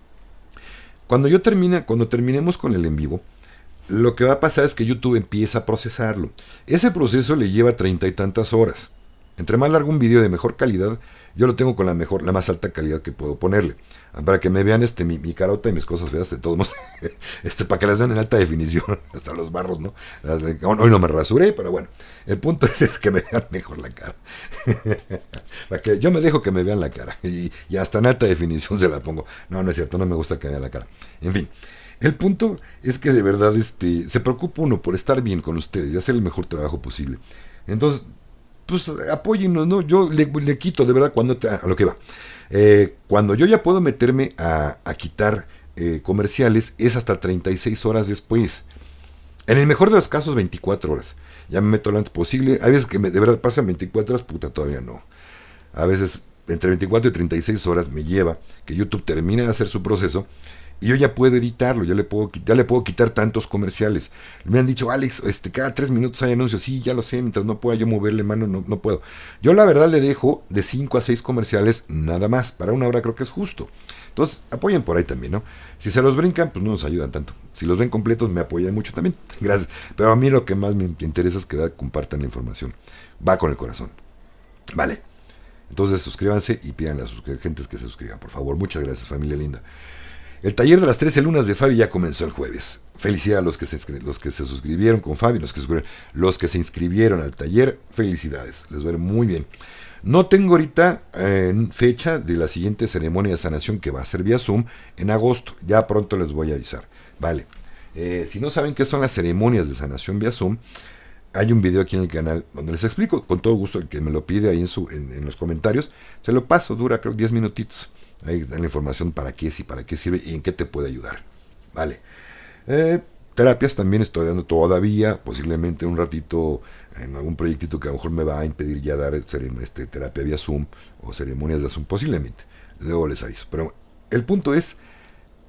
Cuando terminemos con el en vivo, lo que va a pasar es que YouTube empieza a procesarlo. Ese proceso le lleva 30 y tantas horas, Entre más largo un video de mejor calidad, yo lo tengo con la más alta calidad que puedo ponerle. Para que me vean mi carota y mis cosas feas, de todos modos, para que las vean en alta definición, hasta los barros, ¿no? Hoy no me rasuré, pero bueno, el punto es que me vean mejor la cara. Para que yo me dejo que me vean la cara, y hasta en alta definición se la pongo. No, no es cierto, no me gusta que me vean la cara. En fin, el punto es que de verdad se preocupa uno por estar bien con ustedes y hacer el mejor trabajo posible. Entonces, pues apóyennos, ¿no? Yo le quito, de verdad, a lo que va. Cuando yo ya puedo meterme a quitar comerciales, es hasta 36 horas después. En el mejor de los casos, 24 horas. Ya me meto lo antes posible. Hay veces que de verdad pasan 24 horas, puta, todavía no. A veces entre 24 y 36 horas me lleva que YouTube termine de hacer su proceso y yo ya puedo editarlo, ya le puedo quitar tantos comerciales. Me han dicho, Alex, cada 3 minutos hay anuncios. Sí, ya lo sé, mientras no pueda yo moverle mano, no puedo. Yo la verdad le dejo de 5 a 6 comerciales nada más. Para una hora creo que es justo. Entonces, apoyen por ahí también, ¿no? Si se los brincan, pues no nos ayudan tanto. Si los ven completos, me apoyan mucho también. Gracias. Pero a mí lo que más me interesa es que compartan la información. Va con el corazón. Vale. Entonces, suscríbanse y pídanle a sus gentes que se suscriban, por favor. Muchas gracias, familia linda. El taller de las 13 lunas de Fabi ya comenzó el jueves. Felicidades a los que se suscribieron con Fabi, los que se inscribieron al taller. Felicidades, les va a ir muy bien. No tengo ahorita fecha de la siguiente ceremonia de sanación que va a ser vía Zoom en agosto. Ya pronto les voy a avisar. Vale. Si no saben qué son las ceremonias de sanación vía Zoom, hay un video aquí en el canal donde les explico. Con todo gusto, el que me lo pide ahí en los comentarios, se lo paso. Dura creo 10 minutitos. Ahí da la información para qué es y para qué sirve y en qué te puede ayudar. Vale. Terapias también estoy dando todavía, posiblemente un ratito en algún proyectito que a lo mejor me va a impedir ya dar terapia vía Zoom o ceremonias de Zoom, posiblemente. Luego les aviso. Pero el punto es,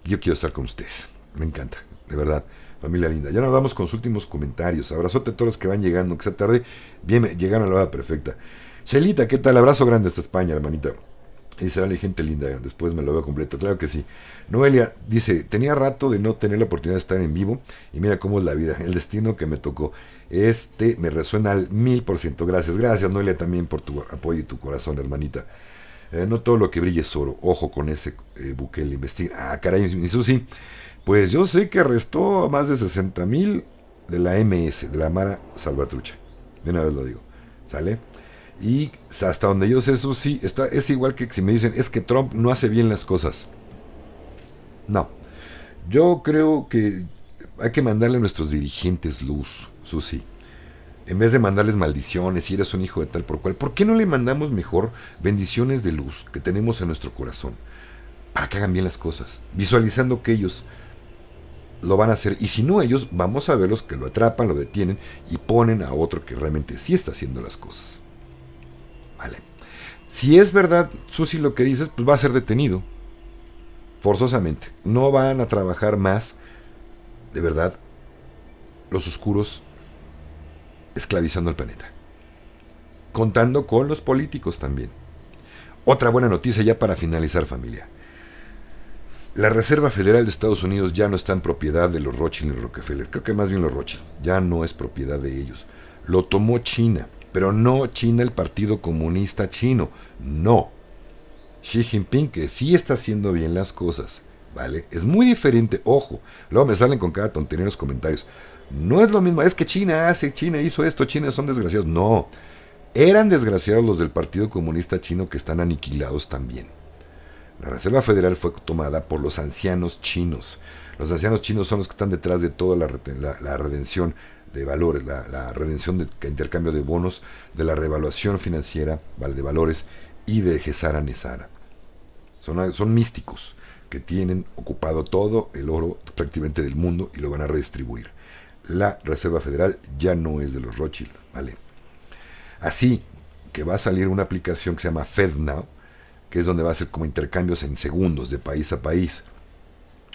yo quiero estar con ustedes. Me encanta, de verdad. Familia linda. Ya nos vamos con los últimos comentarios. Abrazote a todos los que van llegando, que esa tarde bien llegaron a la hora perfecta. Chelita, ¿qué tal? Abrazo grande hasta España, hermanita. Dice, vale, gente linda, después me lo veo completo. Claro que sí. Noelia dice, tenía rato de no tener la oportunidad de estar en vivo y mira cómo es la vida, el destino que me tocó. Me resuena al 1000%. Gracias, Noelia, también por tu apoyo y tu corazón, hermanita. No todo lo que brille es oro. Ojo con ese Bukele investiga. Caray, mi Susi. Pues yo sé que arrestó a más de 60,000 de la MS, de la Mara Salvatrucha. De una vez lo digo. ¿Sale? Y hasta donde yo sé, eso sí, es igual que si me dicen, es que Trump no hace bien las cosas. No. Yo creo que hay que mandarle a nuestros dirigentes luz, Susi. En vez de mandarles maldiciones, si eres un hijo de tal por cual, ¿por qué no le mandamos mejor bendiciones de luz que tenemos en nuestro corazón? Para que hagan bien las cosas. Visualizando que ellos lo van a hacer. Y si no ellos, vamos a ver los que lo atrapan, lo detienen y ponen a otro que realmente sí está haciendo las cosas. Vale. Si es verdad, Susi, lo que dices, pues va a ser detenido. Forzosamente. No van a trabajar más, de verdad, los oscuros esclavizando al planeta. Contando con los políticos también. Otra buena noticia ya para finalizar, familia. La Reserva Federal de Estados Unidos ya no está en propiedad de los Rothschild y Rockefeller. Creo que más bien los Rothschild. Ya no es propiedad de ellos. Lo tomó China. Pero no China, el Partido Comunista Chino. No. Xi Jinping, que sí está haciendo bien las cosas. ¿Vale? Es muy diferente. Ojo. Luego me salen con cada tontería en los comentarios. No es lo mismo. Es que China hizo esto. China son desgraciados. No. Eran desgraciados los del Partido Comunista Chino que están aniquilados también. La Reserva Federal fue tomada por los ancianos chinos. Los ancianos chinos son los que están detrás de toda la redención de valores, la redención de intercambio de bonos, de la revaluación financiera, de valores y de Gesara Nesara. Son místicos que tienen ocupado todo el oro prácticamente del mundo y lo van a redistribuir. La Reserva Federal ya no es de los Rothschild, ¿vale? Así que va a salir una aplicación que se llama FedNow, que es donde va a ser como intercambios en segundos de país a país.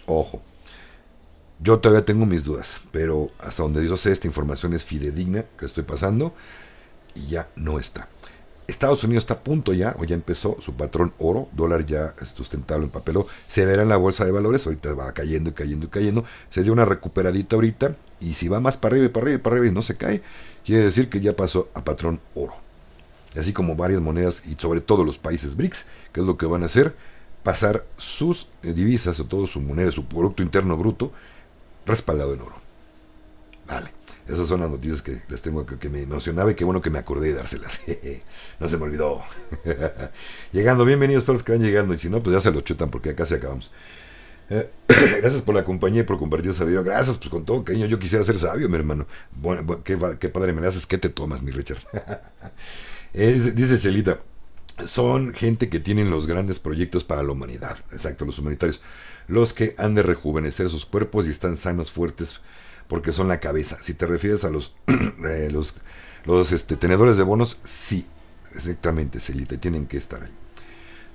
Ojo. Yo todavía tengo mis dudas, pero hasta donde yo sé, esta información es fidedigna que estoy pasando y ya no está. Estados Unidos está a punto ya, o ya empezó su patrón oro, dólar ya sustentable en papel, se verá en la bolsa de valores, ahorita va cayendo y cayendo y cayendo, se dio una recuperadita ahorita, y si va más para arriba y para arriba y para arriba y no se cae, quiere decir que ya pasó a patrón oro. así como varias monedas y sobre todo los países BRICS, que es lo que van a hacer, pasar sus divisas o todo su moneda, su Producto Interno Bruto, respaldado en oro. Vale, esas son las noticias que les tengo que me emocionaba y qué bueno que me acordé de dárselas. No se me olvidó. Llegando, bienvenidos todos los que van llegando, y si no, pues ya se lo chutan porque acá se acabamos. Gracias por la compañía y por compartir ese video. Gracias, pues con todo cariño. Yo quisiera ser sabio, mi hermano. Bueno, qué padre me le haces. ¿Qué te tomas, mi Richard? Dice Chelita, son gente que tienen los grandes proyectos para la humanidad. Exacto, los humanitarios. Los que han de rejuvenecer sus cuerpos y están sanos, fuertes, porque son la cabeza. Si te refieres a los tenedores de bonos, sí, exactamente, Celita, tienen que estar ahí.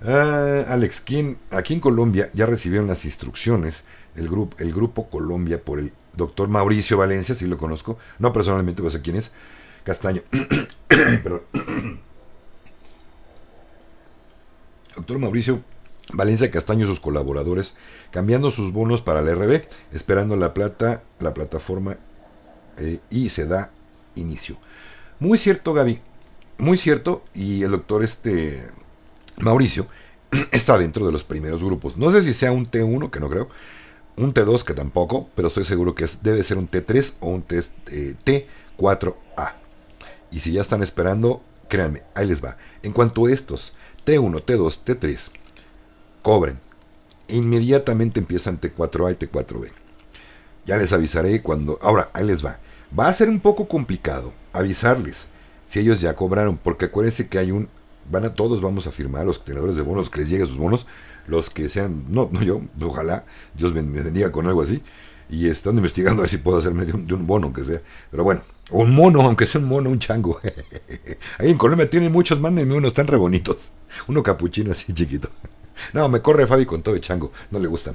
Alex, aquí en Colombia ya recibieron las instrucciones el grupo Colombia por el doctor Mauricio Valencia, si lo conozco, no personalmente, pues sé quién es, Castaño. Perdón. Doctor Mauricio Valencia Castaño y sus colaboradores cambiando sus bonos para la RB, esperando la plataforma, y se da inicio. Muy cierto, Gaby, muy cierto, y el doctor Mauricio está dentro de los primeros grupos. No sé si sea un T1, que no creo, un T2, que tampoco, pero estoy seguro que debe ser un T3 o un T4A. Y si ya están esperando, créanme, ahí les va. En cuanto a estos T1, T2, T3 cobren, inmediatamente empiezan T4A y T4B. Ya les avisaré cuando. Ahora, ahí les va. Va a ser un poco complicado avisarles si ellos ya cobraron, porque acuérdense que hay todos vamos a firmar, los tenedores de bonos, que les lleguen sus bonos, los que sean, no yo, ojalá Dios me bendiga con algo así, y estando investigando a ver si puedo hacerme de un bono, aunque sea, pero bueno, un mono, aunque sea un mono, un chango. Ahí en Colombia tienen muchos, mándenme unos, están re bonitos, uno capuchino así chiquito. No, me corre Fabi con todo de chango, no le gustan.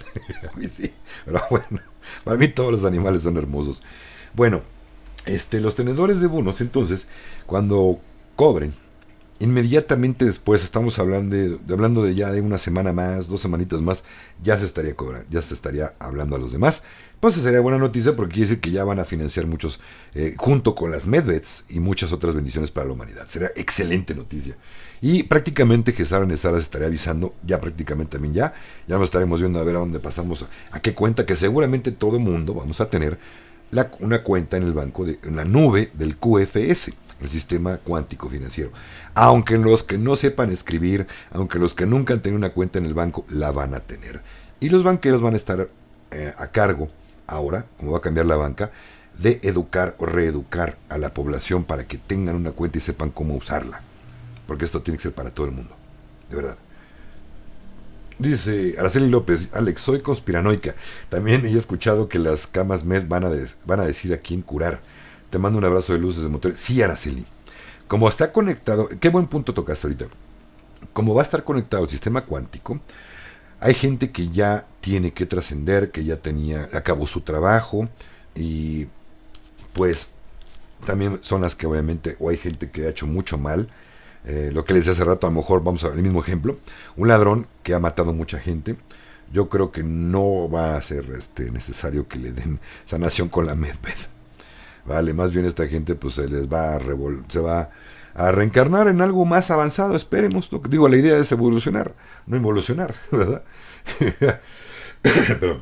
A mí sí, pero bueno, para mí todos los animales son hermosos. Bueno, los tenedores de bonos, entonces, cuando cobren, inmediatamente después, estamos hablando de ya de una semana más, 2 semanitas más, ya se estaría cobrando, ya se estaría hablando a los demás. Pues sería buena noticia porque quiere decir que ya van a financiar muchos, junto con las medveds y muchas otras bendiciones para la humanidad. Sería excelente noticia. Y prácticamente Gesara Nesara se estaría avisando, ya prácticamente también ya nos estaremos viendo a ver a dónde pasamos, a qué cuenta, que seguramente todo mundo vamos a tener una cuenta en el banco, en la nube del QFS, el sistema cuántico financiero. Aunque los que no sepan escribir, aunque los que nunca han tenido una cuenta en el banco, la van a tener. Y los banqueros van a estar a cargo, ahora, como va a cambiar la banca, de educar o reeducar a la población para que tengan una cuenta y sepan cómo usarla. Porque esto tiene que ser para todo el mundo, de verdad. Dice Araceli López, Alex, soy conspiranoica. También he escuchado que las camas MED van a decir a quién curar. Te mando un abrazo de luces de motor. Sí, Araceli. Como está conectado, qué buen punto tocaste ahorita. Como va a estar conectado al sistema cuántico, hay gente que ya tiene que trascender, que ya acabó su trabajo, y pues también son las que obviamente, o hay gente que ha hecho mucho mal. Lo que les decía hace rato, a lo mejor vamos a ver el mismo ejemplo, un ladrón que ha matado mucha gente. Yo creo que no va a ser necesario que le den sanación con la medved, vale, más bien esta gente pues se va a reencarnar en algo más avanzado, esperemos, ¿no? Digo, la idea es evolucionar, no involucionar, ¿verdad? Pero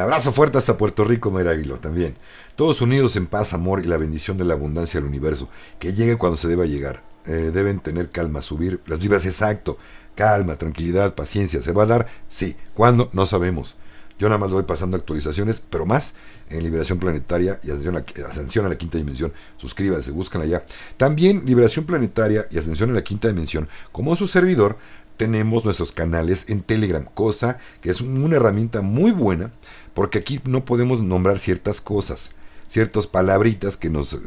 abrazo fuerte hasta Puerto Rico, Mayra Aguilar, también. Todos unidos en paz, amor y la bendición de la abundancia del universo, que llegue cuando se deba llegar. Deben tener calma, subir las vibras, exacto, calma, tranquilidad, paciencia. ¿Se va a dar? Sí. ¿Cuándo? No sabemos. Yo nada más voy pasando actualizaciones, pero más en Liberación Planetaria y Ascensión a la Quinta Dimensión. Suscríbanse, búscanla ya. También Liberación Planetaria y Ascensión a la Quinta Dimensión, como su servidor, tenemos nuestros canales en Telegram, cosa que es una herramienta muy buena, porque aquí no podemos nombrar ciertas cosas, ciertas palabritas que nos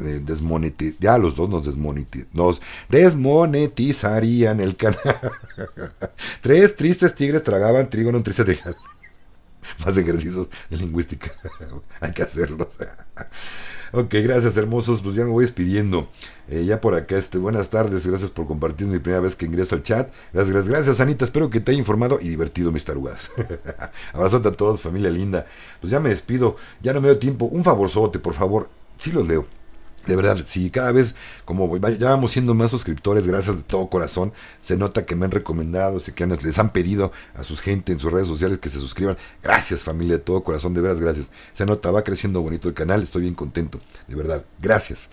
ya los dos nos desmonetizarían el canal. 3 tristes tigres tragaban trigo en un triste tejal. Más ejercicios de lingüística. Hay que hacerlos. Ok, gracias, hermosos. Pues ya me voy despidiendo. Ya por acá, buenas tardes. Gracias por compartir. Es mi primera vez que ingreso al chat. Gracias, Anita. Espero que te haya informado y divertido mis tarugadas. Abrazote a todos, familia linda. Pues ya me despido. Ya no me dio tiempo. Un favorzote, por favor. Sí los leo. De verdad, si cada vez, como ya vamos siendo más suscriptores, gracias de todo corazón, se nota que me han recomendado, sé que les han pedido a sus gente en sus redes sociales que se suscriban. Gracias, familia, de todo corazón, de veras, gracias. Se nota, va creciendo bonito el canal, estoy bien contento, de verdad, gracias.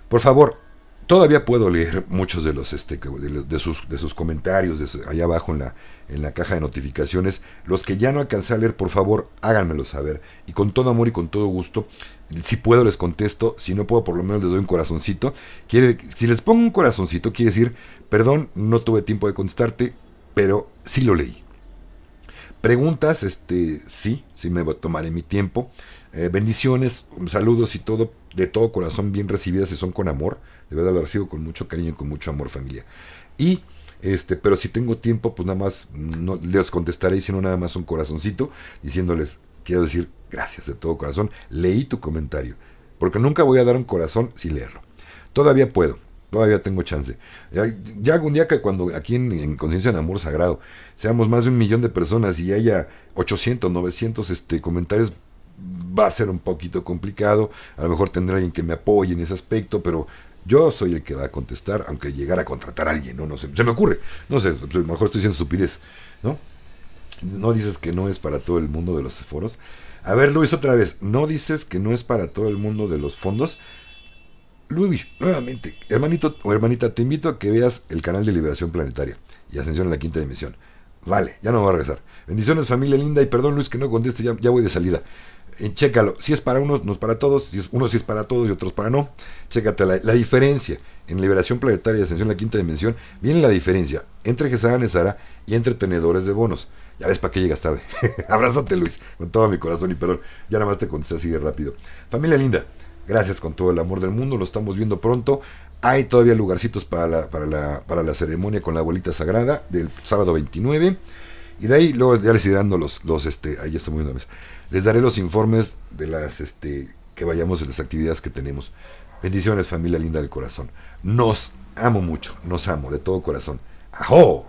Por favor, todavía puedo leer muchos de los de sus comentarios allá abajo en la caja de notificaciones. Los que ya no alcancé a leer, por favor, háganmelo saber. Y con todo amor y con todo gusto, si puedo les contesto, si no puedo por lo menos les doy un corazoncito. Si les pongo un corazoncito, quiere decir, perdón, no tuve tiempo de contestarte, pero sí lo leí. Preguntas, sí me tomaré mi tiempo. Bendiciones, saludos y todo, de todo corazón, bien recibidas y son con amor. De verdad lo recibo con mucho cariño y con mucho amor, familia. Y, pero si tengo tiempo, pues nada más, no les contestaré, sino nada más un corazoncito, diciéndoles, quiero decir, gracias de todo corazón, leí tu comentario. Porque nunca voy a dar un corazón sin leerlo. Todavía puedo. Todavía tengo chance. Ya algún día que cuando aquí en Conciencia en Amor Sagrado seamos más de 1 millón de personas y haya 800, 900 comentarios, va a ser un poquito complicado. A lo mejor tendré alguien que me apoye en ese aspecto, pero yo soy el que va a contestar, aunque llegara a contratar a alguien, no sé, se me ocurre. No sé, a lo mejor estoy diciendo estupidez, ¿no? No dices que no es para todo el mundo de los foros. A ver, Luis, otra vez. ¿No dices que no es para todo el mundo de los fondos? Luis, nuevamente, hermanito o hermanita, te invito a que veas el canal de Liberación Planetaria y Ascensión a la Quinta Dimensión. Vale, ya no me voy a regresar. Bendiciones, familia linda, y perdón, Luis, que no conteste, ya voy de salida. Chécalo, si es para unos, no es para todos, unos sí es para todos y otros para no. Chécate la diferencia. En Liberación Planetaria y Ascensión a la Quinta Dimensión viene la diferencia entre Gesara Nesara y entre tenedores de bonos. Ya ves para qué llegas tarde. Abrázate, Luis, con todo mi corazón y perdón. Ya nada más te contesté así de rápido. Familia linda, gracias con todo el amor del mundo, lo estamos viendo pronto. Hay todavía lugarcitos para la ceremonia con la abuelita sagrada del sábado 29. Y de ahí luego ya les iré dando ahí ya estoy moviendo la mesa. Les daré los informes de que vayamos en las actividades que tenemos. Bendiciones, familia linda del corazón. Nos amo mucho, nos amo de todo corazón. ¡Ajo!